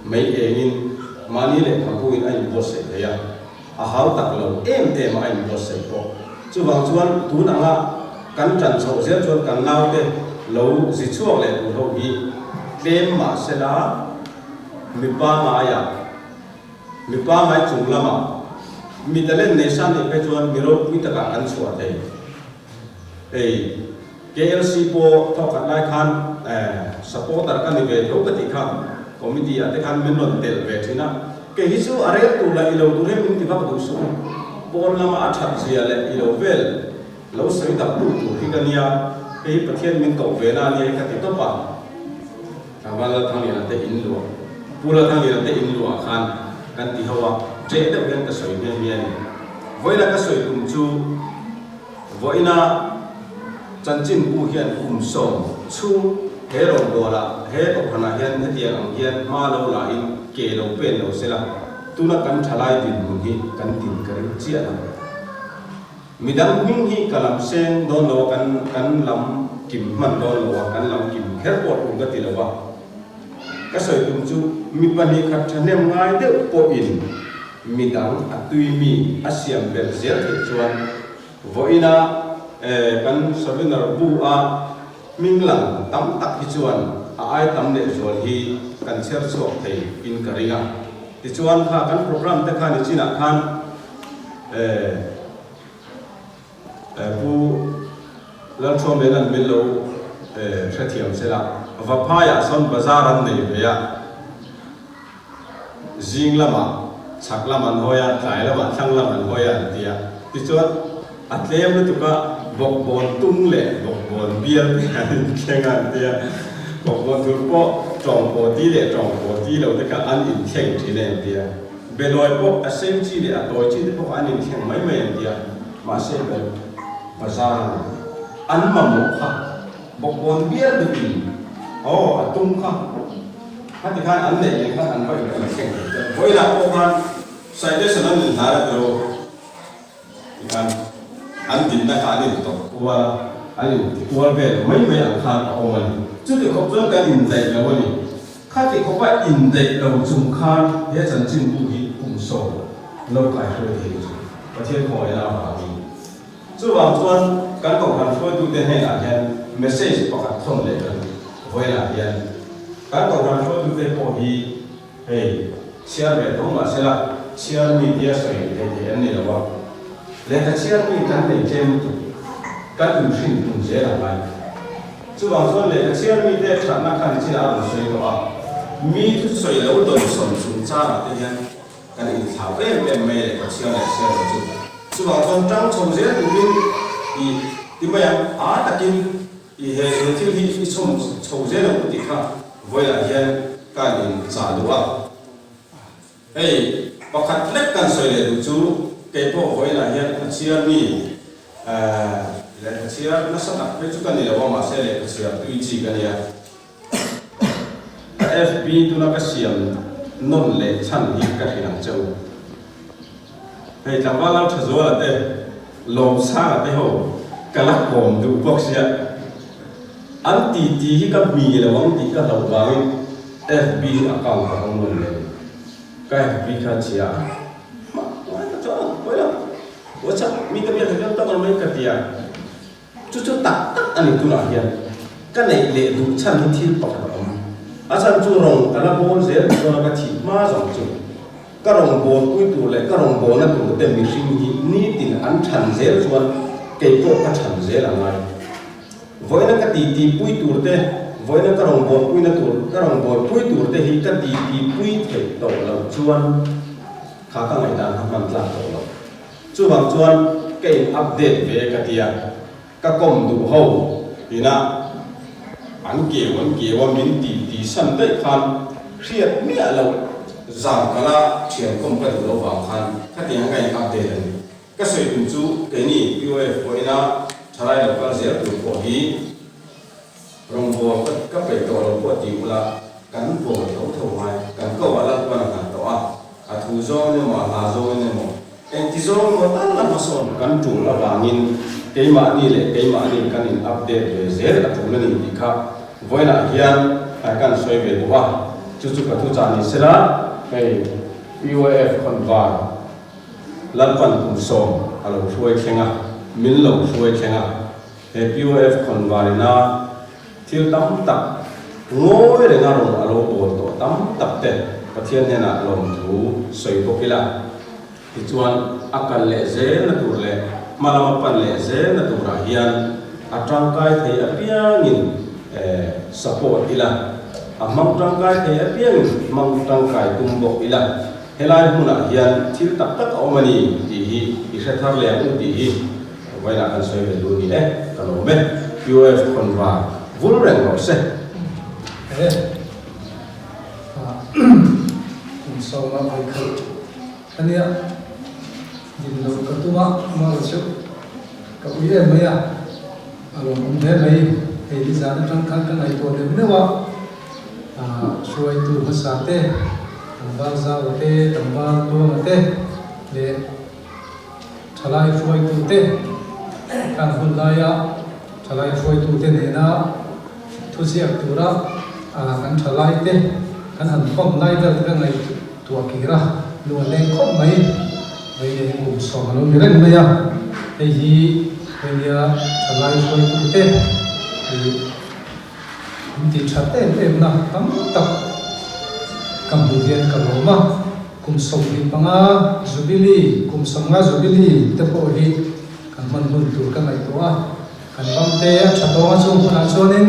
ไม่เองมานี่เลยทำผู้อินอะไรบวชเสียอาหารตักเราอะไรบวชเสียก็จู่ว่าชวนดูหนังละกันจันทร์โซเชียลชวนกันเล่าเด้เราสิช่วงเลยเราอีเต็มมาเสร็จแล้วมีป้ามาอย่างมีป้ามาจุ่มละมามีแต่เล่นในชั้นนี้ไปชวนมีรถมีตะการกันสวดเลยKLC โปทอกันไล่คันสปอร์ตกันนี่เวทรู้กันที่ครับคอมมิตี้อันที่คันมันนนเตลเวทีนะฮิซูอะไรตัวละอีโลตัวเรื่องมันที่พักดูสูงบอลละมาอัดชัดเสียเลยอีโลเวลเราสวยดับดูตัวที่กันเนี่ยประเทศมันก็เวน่าเนี่ยกันที่ตัวป่ะทางวันละทางนี้นั่นแต่อินลัวปูละทางนี้นั่นแต่อินลัวคันกันที่เขาว่าเจ๊เด็กยังก็สวยเมียนวันนั้นก็สวยคุ้มชูวันนั้นจันจินผู้เฮียนคุ้มส่งชูเฮโร่โบราเฮโร่พนักเฮียนเดียงเฮียนมาเราหลายเกลเราเป็นเราเสียละตัวนักกันทลายดินมุนีกันดินกันเจียนะมีดังมิ่งฮีกลับเซนโดนโลกันลำกิมมันโดนโลกันลำกิมเฮร์ปอดอุ่นก็ติดแล้ววะก็สวยคุ้มชูมีปัญหาขัดฉันเนี่ยง่ายเด้อปอินมีดังอัตุยมีอาเซียนเบลเซียที่ชวนวันน่ะกันสวินร์บูอามิงหลังตั้มตักที่ชวนไอ้ตั้มเนี่ยชวนฮีกันเชื่อสวกที่อินการิงาที่ชวนข้ากันโปรแกรมแต่ข้าในจีนข้านผู้เล่นชมเล่นมิลโลเทียมเสร็จแล้วว่าพายาส่วนบาซารันในเบียจิงละมาชักละมันหอยถ่ายละมันช่างละมันหอยเดียที่ชวนอัตเลียมนี่ถูกก็บอกบอลตุ้งเละบอกบอลเบียร์แข่งกันเดียบอกบอลถูกก็จองโปตีเละจองโปตีเราแต่ก็อันอินแข่งที่เล่นเดียเบลอยพวกเซมจีเละตัวจีที่พวกอันอินแข่งไม่เดียมาเซเบลภาษาอันมาหมกค่ะบอกบอลเบียร์ดีอ๋อตุ้งค่ะถ้าที่ข้าอันเนี่ยยังข้าอันไม่เป็นแข่งเวลาพวกมันใส่ได้สนั่นหนาเราการอันดินนะครับอันนี้ตัวอันนี้ตัวเบลไม่อังคารเอามันจุดที่เขาเรื่องการอินเดียแล้วนี่ข้าที่เขาว่าอินเดียเราจุ่มคานเดี๋ยวฉันจึงดูที่กลุ่มโซ่เราขายเพื่อที่ประเทศของเราหาดีส่วนส่วนการก่อการช่วยดูได้ให้อาจารย์เมสเซจประกาศส่งเลยกันเวลาเรียนการก่อการช่วยดูได้พอดีเฮ้ยเชื่อแบบต้องมาเชื่อเชื่อมีเดียสวยเดียนี่แหละว่าและถ้าเชื่อมีการในเจมการอุ่นขึ้นอุ่นเสียอะไรส่วนส่วนเลยเชื่อมีเดียขันนักการที่เราสวยกว่ามีทุกสวยแล้วโดยสมสุนทรเดียนการอินทาวเอ็มไม่เลยก็เชื่อเลยเชื่อเลยส่วนส่วนจังสมเสียดูดิที่ไม่ยังตะกินที่ชมเสียแล้วที่ข้าเวลาเห็นการอินสาดูว่าเฮ้ยประคัดเล็กกันสวยเลยดูจูเก็บพวกไว้ละเห็นเชื่อมีและเชื่อนักสัตว์เป็นจุกันนี่เราว่ามาเสียเลยเชื่อตุยจีกันเนี่ย FB ตัวนักเสียงนนเลยชั้นนี้กันที่นั่งเจ้าให้จำว่าเราถือว่าแต่ลมซาแต่เขากระลักผมดูพวกเสียอันตีที่ก็มีแล้วว่าตีก็เราวาง FB อากาศของนนเลยก็ FB กันเชียว่าจะมีกระเบียดที่ต้องไม่กระเบียดจู่ๆตักอันนี้ตัวอะไรก็ในเละดูชั้นที่ปกติอาจารย์จู่รงแต่ละโบนเสียตัวนักที่มาสองจุดก็รงโบนคุยตัวเลยก็รงโบนนั่นตัวเต็มมีสิ่งนี้ตินอันชั้นเสียส่วนเกี่ยวกับชั้นเสียอะไรวันนั้นก็ตีปุยตัวเต้วันนั้นก็รงโบนปุยนั่นตัวก็รงโบนปุยตัวเต้ที่ก็ตีปุยเถิดตัวเราส่วนข้าก็ไม่ได้ทำมันหลักตัวเราส่วนส่วนเกี่ยวอัปเดตเวกติยาก็กลมดูเขาทีน่ะอันเกี่ยวว่ามินตีสันได้คันเสียเมียเราจางกันละเชียงกลมกันดูเราบางคันถ้าที่ยังไงอัปเดตนี่ก็สวยดูจูเกี่ยวนี่พี่ว่าไว้นะ thalai lo kan zel tu ko hi rong bo ka pe to lo ko ti ula kan bo tho tho mai kan ko ala ko na kan to a thu zo ne ma la zo ne mo en ti zo mo ta la ma son kan tu la bangin keima ni le keima ni kan in update le zel a tu ni ni kha voina hian a kan soi ve wa chu chu ka thu cha ni sera ei POF kon va lan pan kum so alo thuai khenga min lo thuai khenga he POF kon va na thil tam tak ngoi re nga rong alo bo to tam tak te pathian hena lom thu soi ko kila ti chuan akal le ze na tur le malama pan le ze na tur ra hian atang kai thei apiangin support ila amang tang kai thei apiangin mang tang kai tumbo ila helai huna hian thil tak tak omani ti hi i khathar le ang ti hi waila kan soi ve lu ni kalo me POF kon va vul reng lo se so ma ai khal ania din lo ka tu ma chu ka u ye ma ya alo um de mai e di za na tang kan kan ai to de ne wa suai tu ma sa te tamba za wa te tamba tu ma te le thalai suai tu te kan hul la ya thalai suai tu te ne na thu siak tu ra kan thalai te kan han khom lai da ka ngai tua ki ra lu le khom mai mai le mu so lo ni ren mai ya e hi ya thalai suai tu te ti chate em na tam tak kam bu gen ka lo ma kum som ni panga zubili kum som nga zubili te po hi kan man mun tu ka ngai to a kan bam te chato ma chung na chonin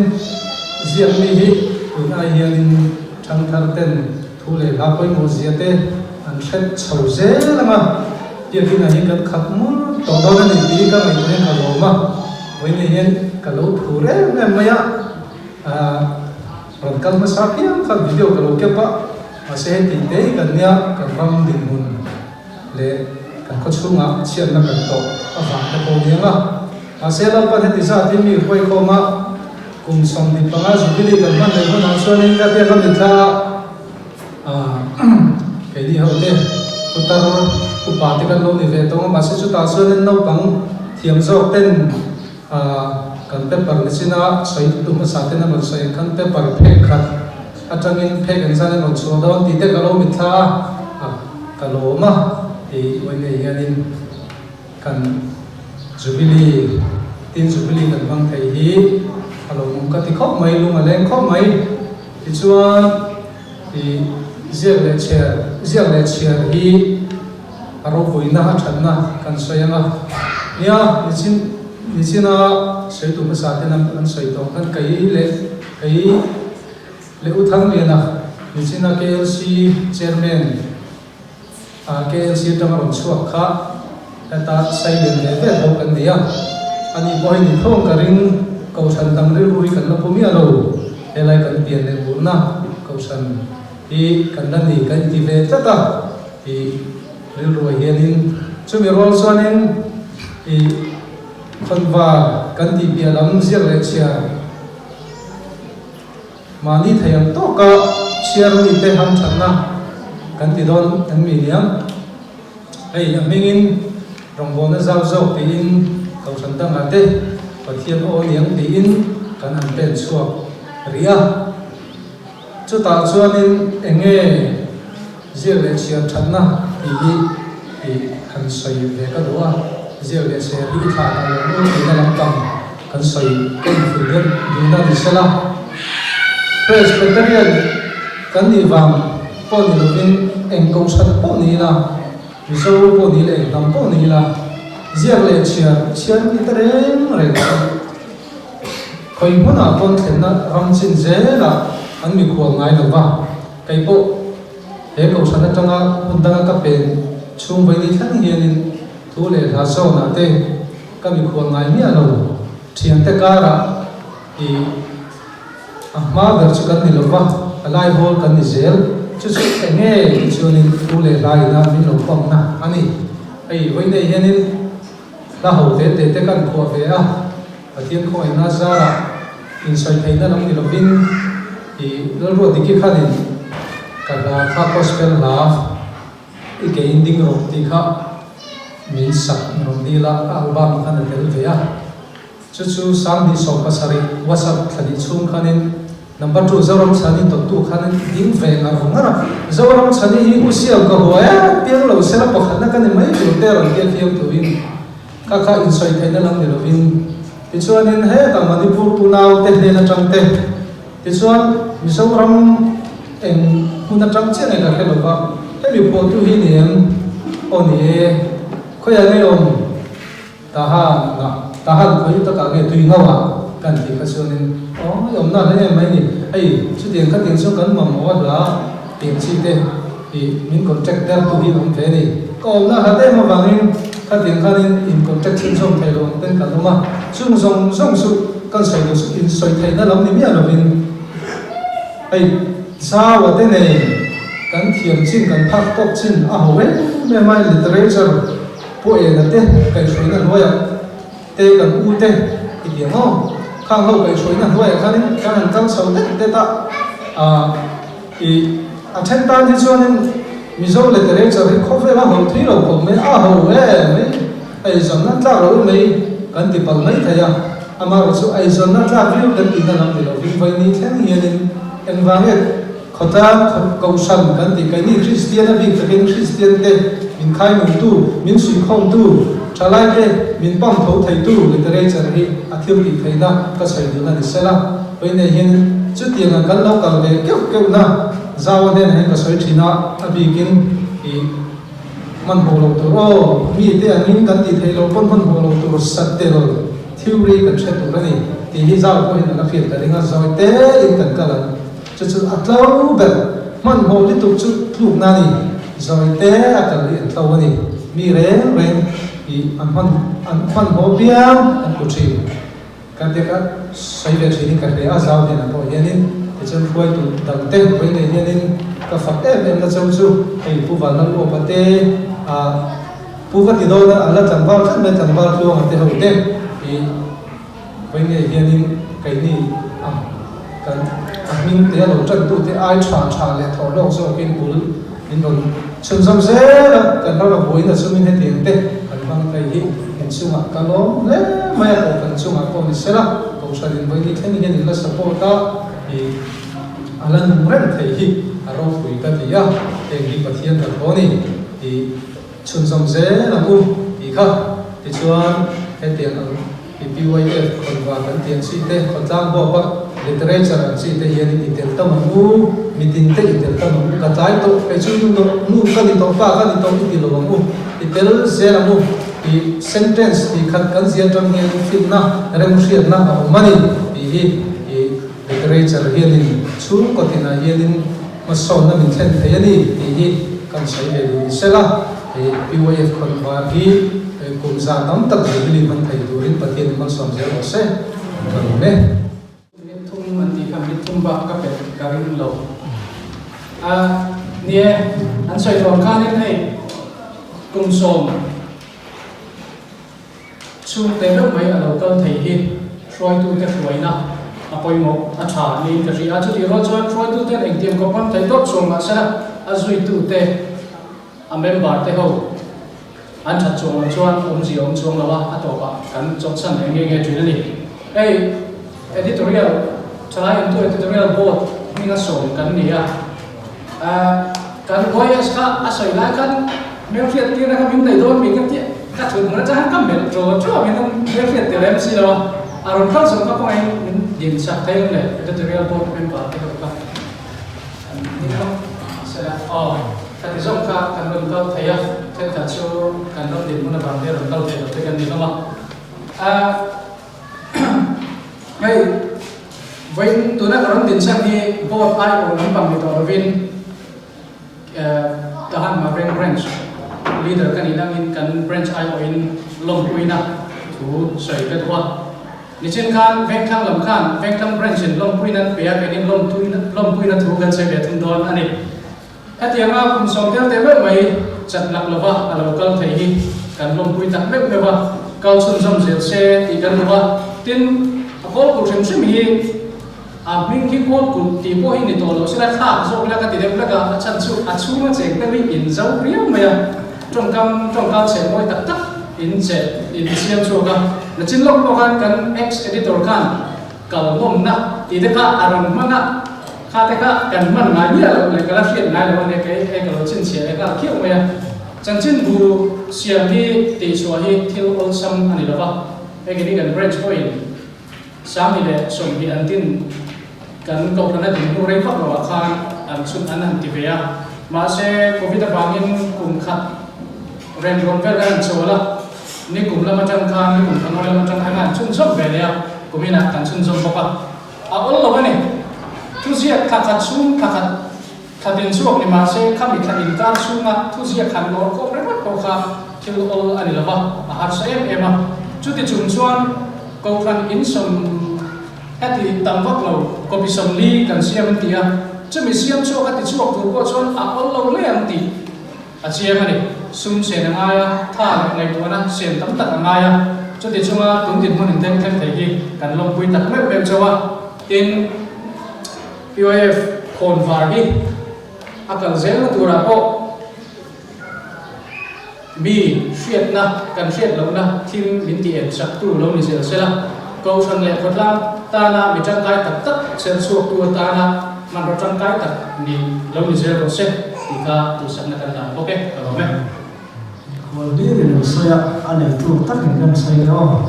ziam mi hi un ai hian thang thar ten thu le la poi mo zia te an khet chho ze lama ye ki na hi kan khat mu to do na ni ti ka ngai ne ka lo ma wei ne hian ka lo thu re ne ma ya ron kan ma sa phiam kan video ka lo ke pa a se ti te kan nia kan bam din mun le kan ko chunga chian na kan to a va ta ko ni nga a se la pa ti sa ti mi khoi ko ma kum som ni panga zubili kan man le ko na so ni ka te kan ni tha ke di ho te utar upa te kan lo ni ve to ma se chu ta so nen no pang thiam zo ten kan paper ni sina soi tu ma sa te na lo soi kan paper phe khat atangin phe kan sa ne lo chu do ti te ka lo mi tha ka lo ma e wai ne yanin kan zubili tin zubili kan bang thai hi alo mum ka ti khop mai lu ma len khop mai ti chuan ti ziak le chair hi aro boina than na kan soyanga ya ni china sei tu ma sa te nam an soi to kan kai le uthang le na ni china KLC chairman KLC tamaron chuak kha ta sai le ve ho kan dia ani boy ni thong ka ring ko san dang le rui kan la pumi alo elai kan pian le burna ko san i kan dan ni kan ti ve ta i ril roi hianin chumi rol sonin i khonwa kan ti pia lam zir le chia mani thayam to ka chiar ni te ham channa kan ti don an mi liam ai amingin rongbo na zau zau te in ko san dang ate pathian o liang te in kan an pen chuak ria chu ta chuanin enge zir le chia channa ti kan soi ve ka doa zir le se ri tha ta lo ni na lam kam kan soi kan fulen ni na ni sala presbyterian kan ni wang po ni lovin eng ko san po ni na zo po ni le dam po ni la zir le chia ni tereng re khoi huna pon then na ram chin ze la an mi khual ngai lo ba kai po he ko san tanga undanga ka pen chung bai ni thang hianin thu le tha so na te ka mi khual ngai mi alo thian te ka ra i ma dar chu kan ni lo ba alai hol kan ni zel chu enge chunin thu le lai na mi lo pom na ani ai wai nei hianin la ho te kan kho ve a pathian khoi na zara in soi theina lam ni lovin I ro dikhi khanin kada kha gospel love I ke ending ro ti kha min sak ro di la album khan tel veya chu sang ni so pasari whatsapp khani chung khanin number 2 zoram chani to tu khanin ding ve nga ngara zoram chani hi usial ka hoya piang lo sela pakhat na kan mai tu te ron ke fiam tu in ka kha in soi theina lam ni lovin ti chuanin he ta manipur punau te he na chang te ti chuan mizoram eng huna chang chen ka khelo ba he mi po tu hi niam oni khoya ne om tahan khoi ta ka ge tui ngawa kan ti ka chuanin yom na le mai ni ai chu tiang ka tiang chu kan ma mo la tiang chi te I min contractor tu hi om ve ni ko na ha te ma bangin ka tiang khanin in contract chen som thai lo ten kan ma chung song su kan sai lo su in soi thai na lam ni mi lo bin ai sa wa te ne kan thiam chin kan phak tok chin a ho we me mai literature po e na te kai soi na loya te kan u te I dia mo khang ho kai soi na loya khanin kan kan sau te ta I athen tan hi chuanin mizo literature hi khofe la ho thri lo ko me a ho we me ai zam na tla ro me kan ti pal mai thaya ama ro su ai zam na tla view kan ti na lam lo ving vai ni thang hianin environment khota kausan kan ti kai ni christian a big takin christian te min khai mun tu min sui khom tu chalai te min pam tho thai tu literature hi athiam ti thaina ka sai du na ni sela vai ne hin chu tianga kan lo kal ve keu na zawa den he ka soi thina a bigin I man ho lo tu ro mi te anin kan ti thai lo pon ho lo tu sat te lo theory kan che tu rani ti hi zaw ko hin na fiat ka ringa zoi te in kan kala chu atlau be man ho li tu chu thuk na ni zoi te akal li atlau ni mi ren I an khan ho biam an ku chi kan te ka sai ve chi ni ka te a zaw den a po yanin ti chen khoi tu dang te khoi ne yanin ka fak em na chau chu ai pu van nan o pa te a pu va ti do na ala chang ba chan me chang ba chu ang te ho te I khoi ne yanin kai ni am kan min te lo chan tu te ai cha le tho lo so kin bul in don chun sam se kan ra boi na chu min he te te kan bang kai hi in chunga ka lo le mai ko kan chunga ko ni sela ko sa din boi ni theng ni la support ta I alan ren thei hi aro pui ka ti ya te gi pathian ka ko ni I chun sam se na mu I kha ti chuan he te ang I PYF kon wa kan tian si te kon tang bo pa literature an si te hian I tel ta mu mitin te I tel ta mu ka tai to kai chu nu ka ni to pa ka ni to I ti lo mu I tel se na mu I sentence I khat kan sian tang nge film na rem hriat na a mani I literature hianin chung ko tina hianin ma son na min thlen thei ani ti hi kan sai ve ni sela PYF kon wa hi kum za tam tak li man thei durin pathian man som je lo se kan ne thum man ti kam ni thum ba ka pe karin lo nie an sai ron kha ni nei kum som chu te lo mai a lo kan thei hi roi tu te roi na apoi mo acha ni ka ri a chu ti ro chuan roi tu te eng tiam ko pam thei top chung ma sa a zui tu te a member te ho an chat chung chuan ji chung lawa a to ba kan chok chan nge thui ni ei editorial chalai into editorial board mi na so kan ni kan voice ka asoi la kan me fiat ti na ka min dai don mi ka ti ka thun na cha kam mel ro chu mi na me fiat ti lem si lo aron kan so ka ko ai din sa thai le editorial board member te ka ni ka sa ka ti zong ka kan ron ka thaya ten ka chu kan ron din mun ba de ron ka te kan ni ma hey when tu na ron din sang ni board ai o nam pang ni to vin tahan ma branch leader kan inang in kan branch ai o in lom puina thu sai ka twa ni chen khan vek khang lam khan vek khang branch in lom puina pe ya ke ni lom puina thu kan sai be thun don ani hatianga kum som tel te mai chat lak lova alo kal thei hi kan lom pui tak mek mewa kal chun som zel se ti kan wa tin ko ku threm sim hi a ming hi ko ku ti po hi ni to lo sila kha so bila ka ti dem la ka chan chu a chu ma cheng te mi in zau riam ma ya trong ka che moi tak tak in che in siam chu ka na chin lok lo kan ex editor kan kal mom na ti de ka aram ma na kha te ka kan man ma ya lo le ka la fiat na lo ne ke e ka lo chin che e ka khiu ma ya chan chin bu siam hi ti chua hi thil ol sam ani lo ba e ke ni kan branch point sam ni le som hi an tin kan ko kana din hu rei phak lo khan an sun an ti ve ya ma se covid bangin kum khat ren ron vel an chola ni kum la ma chang khan ni kum thang la ma chang an chun som ve le kumina kan chun som ba a ol lo ni tu sia kha khat sum kha khat khatin suak ni ma se khami khatin ta sunga tu sia khan lo ko re ko kha thil ol ani lo ba a har sa em chu ti chun chuan ko khan in som hati tampak lo kopi som li kan siam tia chumi siam cho hati chuak tu ko chon a ol lo le ang ti a siam ani sum se na aya tha ngai tu na sem tam tak aya chu ti chunga tung tin mun teng teng thei hi kan long pui tak me be chawa in POF khon var hi akal zel na tura ko bi fiat na kan fiat lo na thim min ti en sak tu lo ni sel sela câu phần lệ thuật lam ta na bị trang cái tập tất sen suộc tua ta na mà nó trang cái tập đi lâu đi zero set thì ta tu sẵn là cần làm ok ở mẹ Well, đi thì nó xoay anh ấy tu tất cả những xoay đó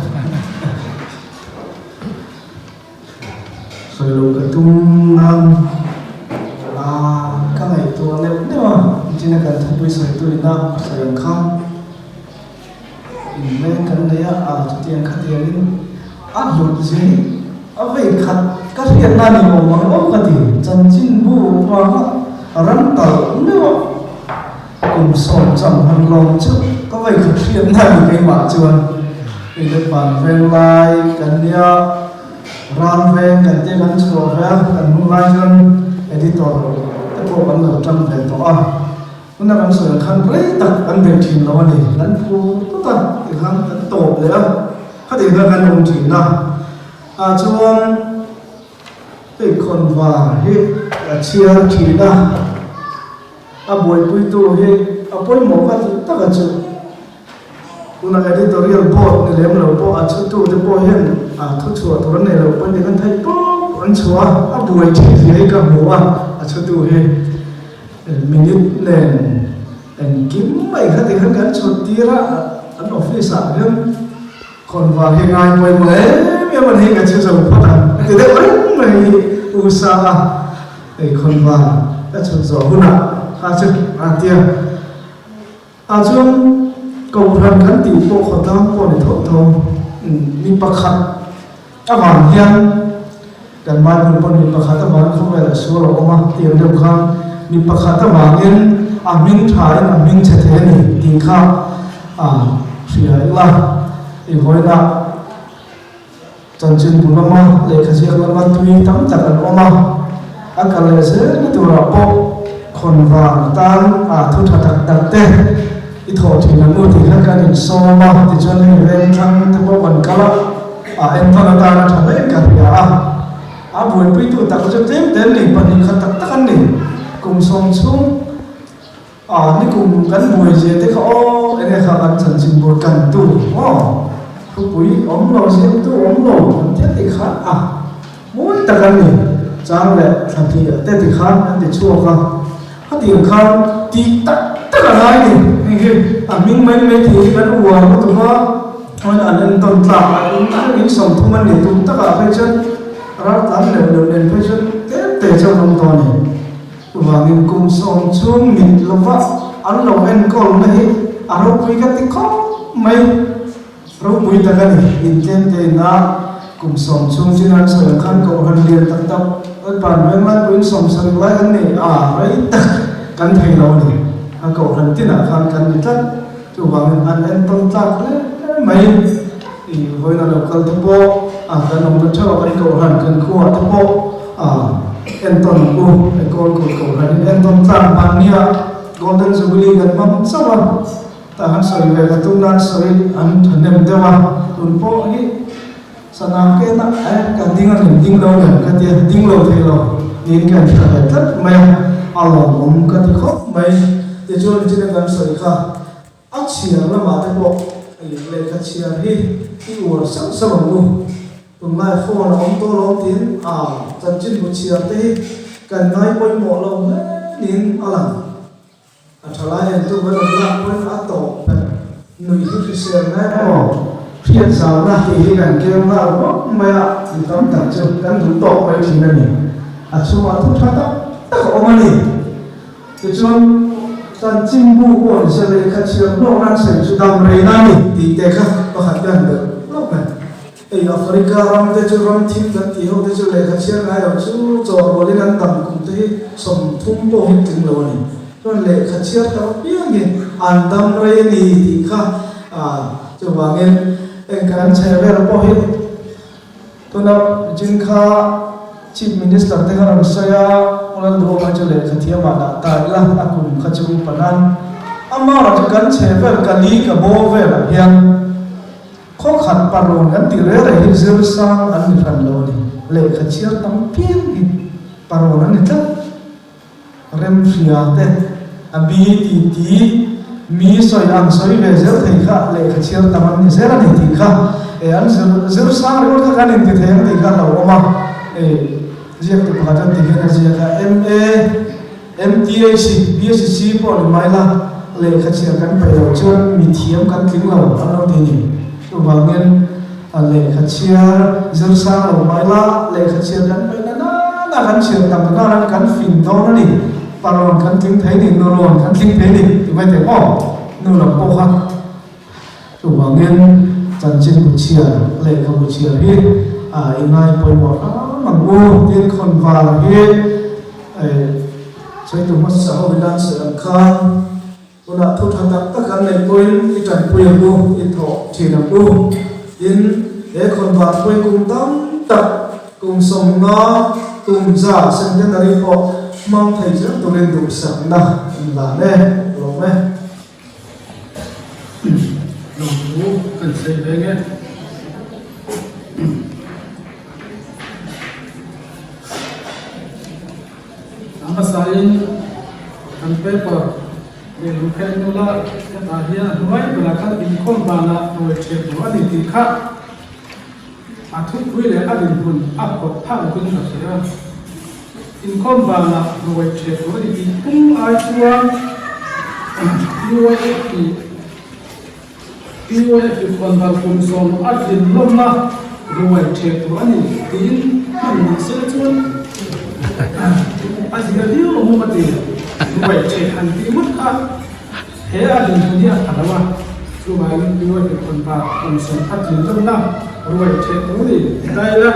xoay lâu cái tung các ngày tu anh ấy đấy mà chỉ là cần thay đổi xoay tu đi nào xoay khăm nên cần đấy chút tiền khát tiền lúc gì vậy khát các hiện nay mình mong muốn cái gì chân chính bu và rắn tở nữa cùng sòng chẳng hàng lòng chứ có vậy khát hiện nay mình cái mặt chuồn mình được bản ven lai cần nia ran ven cần tiền cần sửa ven cần mua lai chân editor cái bộ bản đầu trăm về to chúng ta cần sửa khăn lấy tập ăn về chìm nó này lẫn phu tốt ta thì khăn tổ đấyเขาถึงการลงทุนนะช่วงเป็นคนว่าเฮ้เชียร์ทีนะบอยปุยตัวเฮ้ปุยหมอก็ตั้งจุดคุณนักเรียนตัวเรียนบอดในเล่มเราบอดชุดตัวจะบอยเห็นทุกชัวตัวนั้นเราเป็นเด็กกันไทยป๊ออันชัวบอยทีให้กับหัวชุดตัวเฮ้มินิเล่นกิมไม่เขาถึงการชุดที่ละอันออฟฟิศเรื่องคนว่าเฮงไงไปหมดเลยไม่มันเฮงกันชื่อสมุทรปราการแต่เด็กไม่อุตส่าห์ไอ้คนว่าก็ชุดสองหุ่นอาชุดอาเตียช่วงกองทัพกันตีโปขดตั้งโปในท้องทองมีประคัดหวานเฮียนกันบ้านคนปนมีประคัดหวานเข้าไปแล้วชัวร์ออกมาเตรียมเดิมข้างมีประคัดหวานเงินมิ่งถ่ายมิ่งเฉทนี่ตีข้าวเสียละอีกคนละจันทร์บุญมาเลขเสียงละตุยตั้งแต่กันออกมาอากาศเลยเสียตัวเราปกคนวางตั้งทุกทักตัดเตะอีโถที่นั่งมือที่ข้างกันโซมาที่จนให้เรื่องทั้งที่พวกวันกะละเอ็นตอนตาเราทำได้กันอย่าบุญไปตัวตักจะเต็มเต็มนี่ปนิขัดตักตักนี่กลุ่มทรงชุ่มนี่กลุ่มกันบุญเจที่เขาเอ็นเขากันจันทร์บุญกันตู้ทุกปีอมโลเสียตัวอมโลมันเท่ติขามุ้ยตะกันนี่จางแหละทันทีเท่ติขาอันที่ชั่วกันถ้าตีขาตีตักตักอะไรนี่นี่คือมิ่งไม่ทีกันวัวมันตัวมันอันนั้นต้นตาอันนี้ส่งทุ่มมันนี่ตุ้มตักอะไรเช่นรักตั้งเดินไปเช่นเตะเจ้าตรงตัวนี่ว่ามิงกุมส่งชุ่มมิดลมว่าอันเราเอ็นก็ไม่อารมณ์คุยกันติดข้อไม่เราคุยกันนี่อินเทนเตน่ากุมส่งชุ่มที่นั่นส่วนขั้นก็หันเรียนตั้งแต่ผ่านเวลาเป็นส่งสรุปไว้กันนี่ไรตักกันไทยเรานี่ก็หันที่น่ะขั้นกันนี่ท่านตัวว่ามันอันเอ็นต้นตักเลยไม่อีกคนเราคันทั้งโบกันน้องมันชอบกันก็หันกันขั้วทั้งโบเอ็นต้นกูไอ้ก้อนกูหันเอ็นต้นตักมันเนี่ยgolden jubilee kan mam sama tahan soi ve ka tung nan soi an thanem dewa tun po hi sana ke na ka ding lo ne ka ti ding lo the lo nin ka ta tat mai alo mom ka ti kho mai te chon chi na kan soi kha achia la ma te bo le ka chia hi ti wor sang sang lu tung lai phone om to lo tin chan chin bu chia te kan nai poi mo lo nin ala athala en tu ba la poi a to nui hi se na phiền sao na thì gần kêu na nó mày thì tấm tặng cho căn thủ tổ mày thì là gì số mà thu thắt tất cả ông này thì cho tan chim bu của sẽ lấy khách chiếm nó ăn sẽ chú đam rây na thì để khác có hạt gần được lúc này ấy Africa ram để cho ram thím gần thì họ để cho lấy khách chiếm này ở chú cho rồi lên ăn tầm cũng thấy sòng thum bộ hết từng lâu này cho lấy khách chiếm đó biết gì ăn đam rây thì khác cho vàng em kan chevel po hi tuna jinkha chief minister te haram saya ulan do ma chule khathia ma da ta la akum khachu panan amma ra kan chevel kali ka bo ve la hian kho khat paron kan ti re hi zir sang an ran lo ni le khachir tam pin hi paron an ta rem fria te abi ti mi soi ang soi ve zel thei kha le khachir taman ni zera ni ti kha an zer sang ro kha kan ti theng ti kha lo ma jiak tu phatan ti kha ji kha MTAC BSC po ni mai la le khachir kan pai lo chon mi thiam kan tling lo an lo ti ni tu ba ngen le khachir zer sang lo mai la le khachir kan pai na kan chir tam na kan fin do na ni paron kan ting thấy ni no ron kan ting thấy ni thì phải thế no là po khác chủ bảo nên chân trên một chia lệ không một chia hết inai poi mo mang u tiên con vào hết chơi tụi mất xã hội đang sự làm khang tôi đã thu thập tất cả lệ poi cái trận poi lu in thọ chỉ làm lu in để con vào poi cùng tâm tập cùng sống nó cùng giả sinh nhân đại họ mong thầy rất tôi lên đủ sẵn nào là nè rồi nè đủ cần xây về nghe amma sain kan paper de lukhen nula ta hian nuai bela khan in khom bana noi che do ani ti kha athu pui le adin hun ap ko phang kun na sia in khom bana noi che do ani ti kum ai chuan UAF kon dal kum som adin lomna noi che do ani tin man se chuan Azigadio mo mati nuai che han ti mut kha he a din dia khalawa chu ba yin bi nuai kon pa kon son atin jom na nuai che tu ni dai la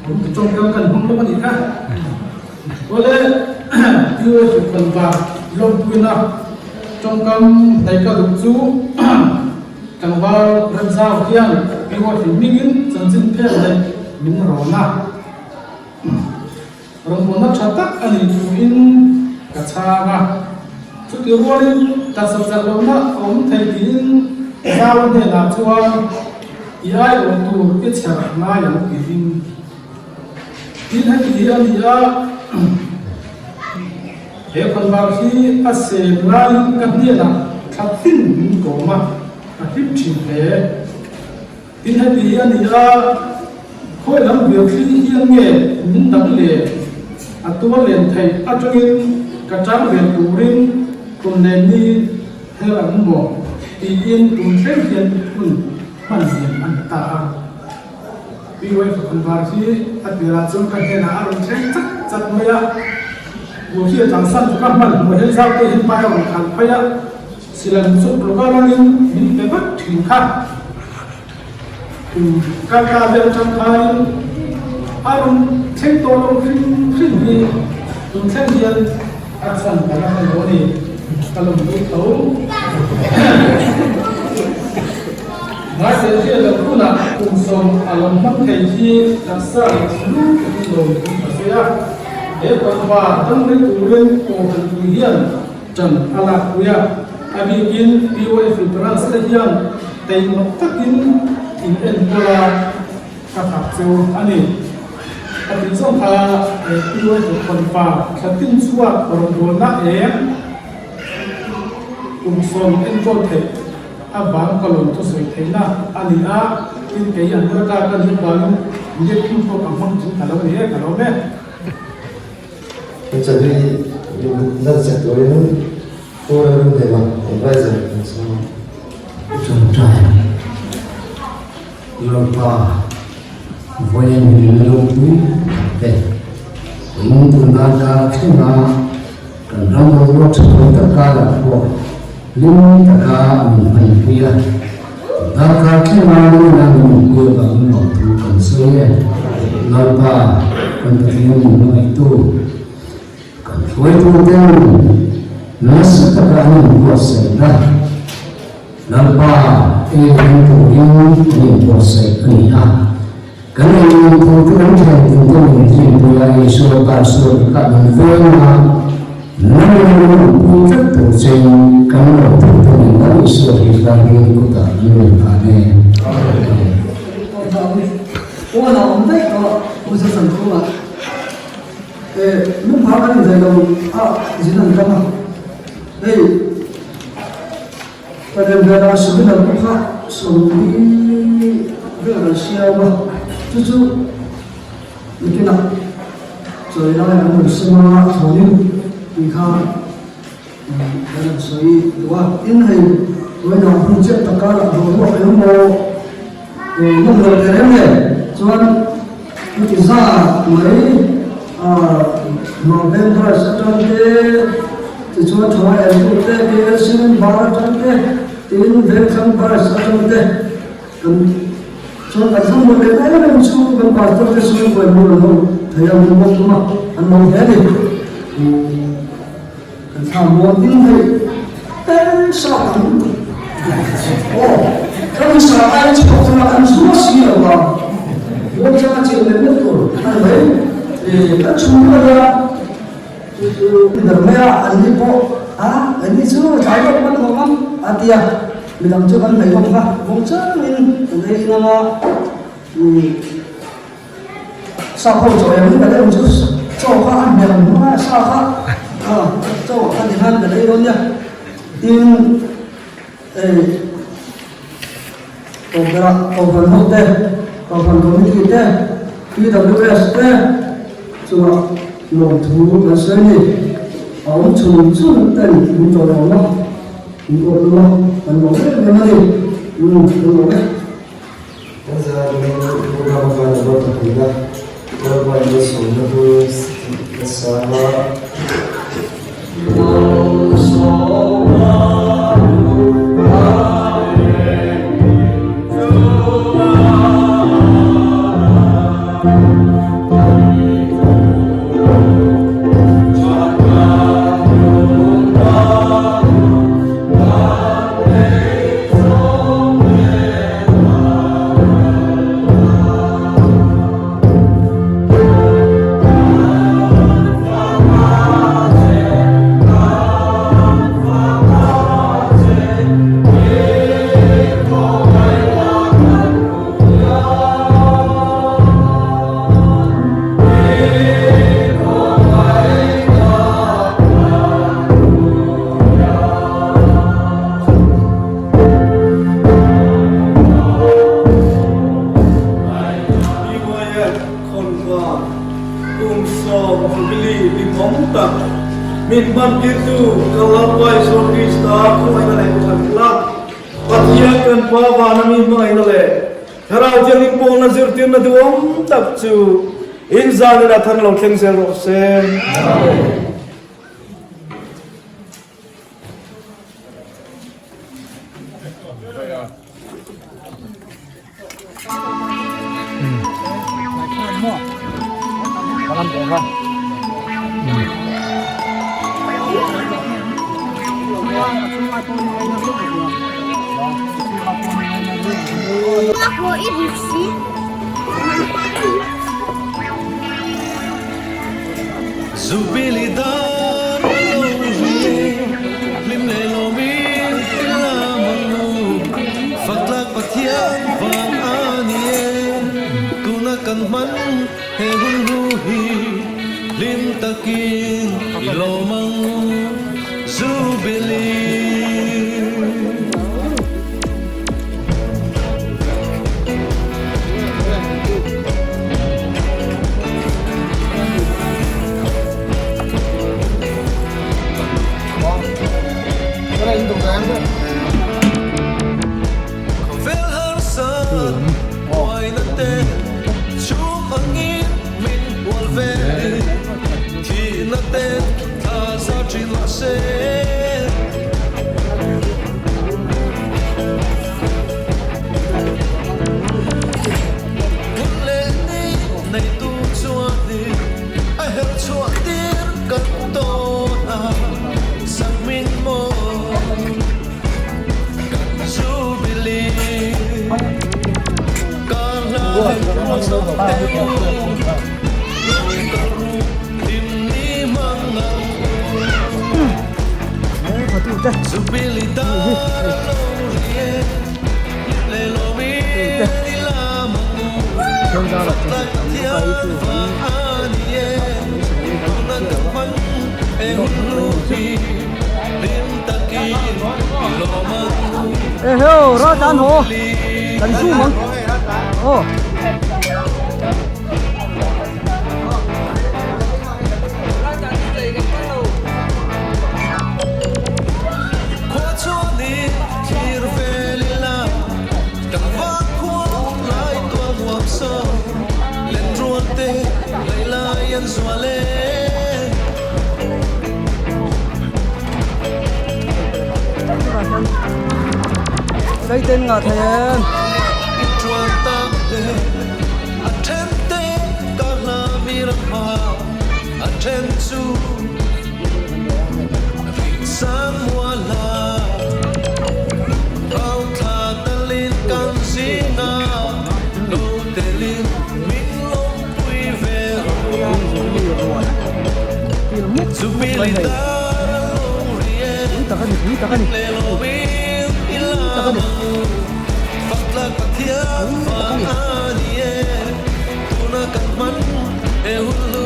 cũng trong cái cần không có gì khác có lẽ UAF kon pa lom pui na trong kam dai ka du chu kan ba ran sao kian UAF mingin chan chin phe dai min ro na rong mona chatak ani tuin kachaga chuti rualin ta sabjak lona om thai tin zaw ne la chuan ai om tu ke chha na yang ki tin ha ki ani a he kon ba khi ase lai ka ni la thapin min ko ma a hip chin he tin ha ki ani a khoi lam việc khi hiang nge min dang le atua len thai atungin kachang ve turin kun len ni helang mo ti in tun chen hian kun man hian an ta pi wai kon var hi atira chung ka hena arun chen chak chak maya wo hi chang san ka man mo hel sao te hin pa ron kan phaya silan chu programming min pe bat thing kha ka vel chang khai arun chen to lo khrin hi tun chen hian action ka la lo ni kalom ni to ma se hi la kuna kum som alom mak thei hi la sa lu ki lo ki se ya e kon ba tang ri tu ren ko kan tu hian chan ala kuya abi in POF trans te hian dei nok takin in en pula ka thak chu ani atin song kha piwa to kon pa khatin chuwa koron do na som en to the abang kalon to soi theina ani a in ke yan ka ka ni ba lu ye kin to ka mang chu kalo he kalo me jadi dan sektor ini orang dewan advisor semua contoh lupa boleh melalui deh ini tunada kena kerana orang sebelum terkala pun lima taka menghentikan taka kena menanggung bangun waktu konsulen lupa pentingnya itu Wai tu kan nasi takaran kuasa dah, nampa yang tu ini kuasa ni ah. Kerana yang tu kan jadi mungkin punya isu kasus kat negara, namun puncak terjadi kerana tu isu Islam ini kita ini ada. Oh, nak umpai kalau usaha sangkulah. Nung pakai ni saya jinan kama. Pada negara sebenar buka sumbi berasiapa, cucu mungkin nak jadi orang yang bersama tahun ikan dalam soi dua ini orang puncak takar dua yang mau mengulang kerana cuman mungkin sah mai November Saturday, Tujuan Thawai Saturday, Biasin Barat Saturday, Tin Dekhan Saturday. So asam boleh ada yang suruh berpastor kesuruh bermula, saya membuat rumah anu jadi. Kamu ini sahaja. Oh, kamu sahaja itu kalau semua siapa? Bukan cuma cewek betul, ada. Kan cuma ada dermaya ani po ani semua cakap kan orang atia bilang cuman baik apa bongsa min dari nama sahaja yang ini ada unsur coba yang mana sahaja coba kan dari orangnya in open hotel open community PWS cuma long tu macam ni, awak cuma dan untuk orang, memang ni, Masa program apa buat kita, kalau ada semua tu bersama. Min ban itu kalau boy sorry star ko ina le sakla patia kan pa banami ma ina le harau jeng pong na zirtin na duom tak chu in zan na than lo theng sel ro sen Aku ini sih. Zubilidar limle lomi ila manu fatlak patian van kan man he hun hu hi lim takin ilomang zubili Hello, rõ ràng hồ, cần su măng, ô. Đây tên ngà thèn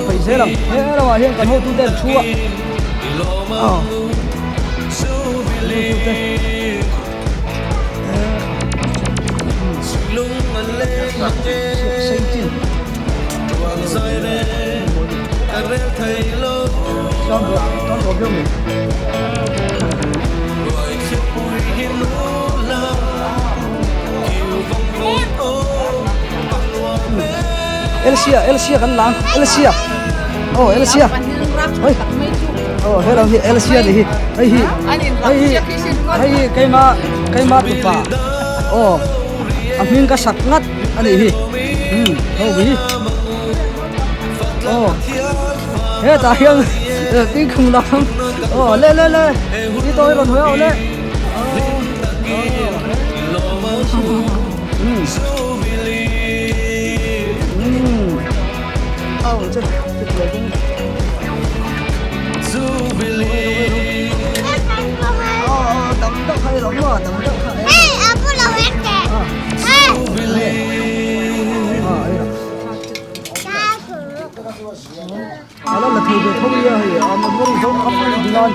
phải dễ lắm, thế đâu mà hiện còn hô tu tên chua. Xây chín. Con có biết mình. Elsia kan lang, Elsia. Oh, Elsia. Oi. Oh, hello hi Elsia ni hi. Ai kai ma tu pa. Oh. Amin ka sakngat ani hi. Oh hi. Oh. He ta hiang tin không lắm. Oh, lên. Đi tôi còn thôi lên. Chếtเลยtấm đất hay lắm mà tấm đất hay. Ê, aku lawan kek. Đó là thời về không đi thì mình muốn sống không phải đi non.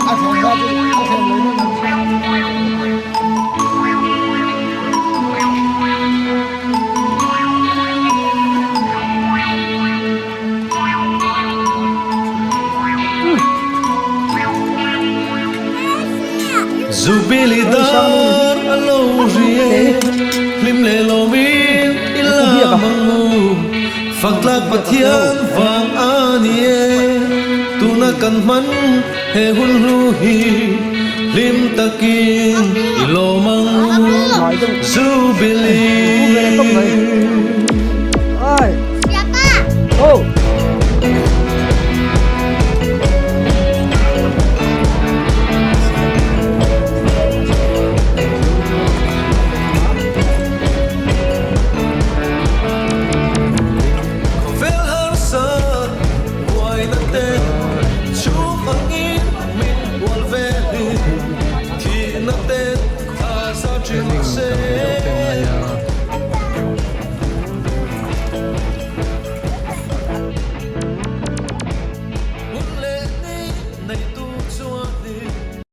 Anh không ra thì anh không lấy nữa. Zubilidar alorie lim le lomin ila mangu faklak pathian vang anie tuna kan man he hun ruhi lim takin ilomang zubili. Siapa? Oh. Say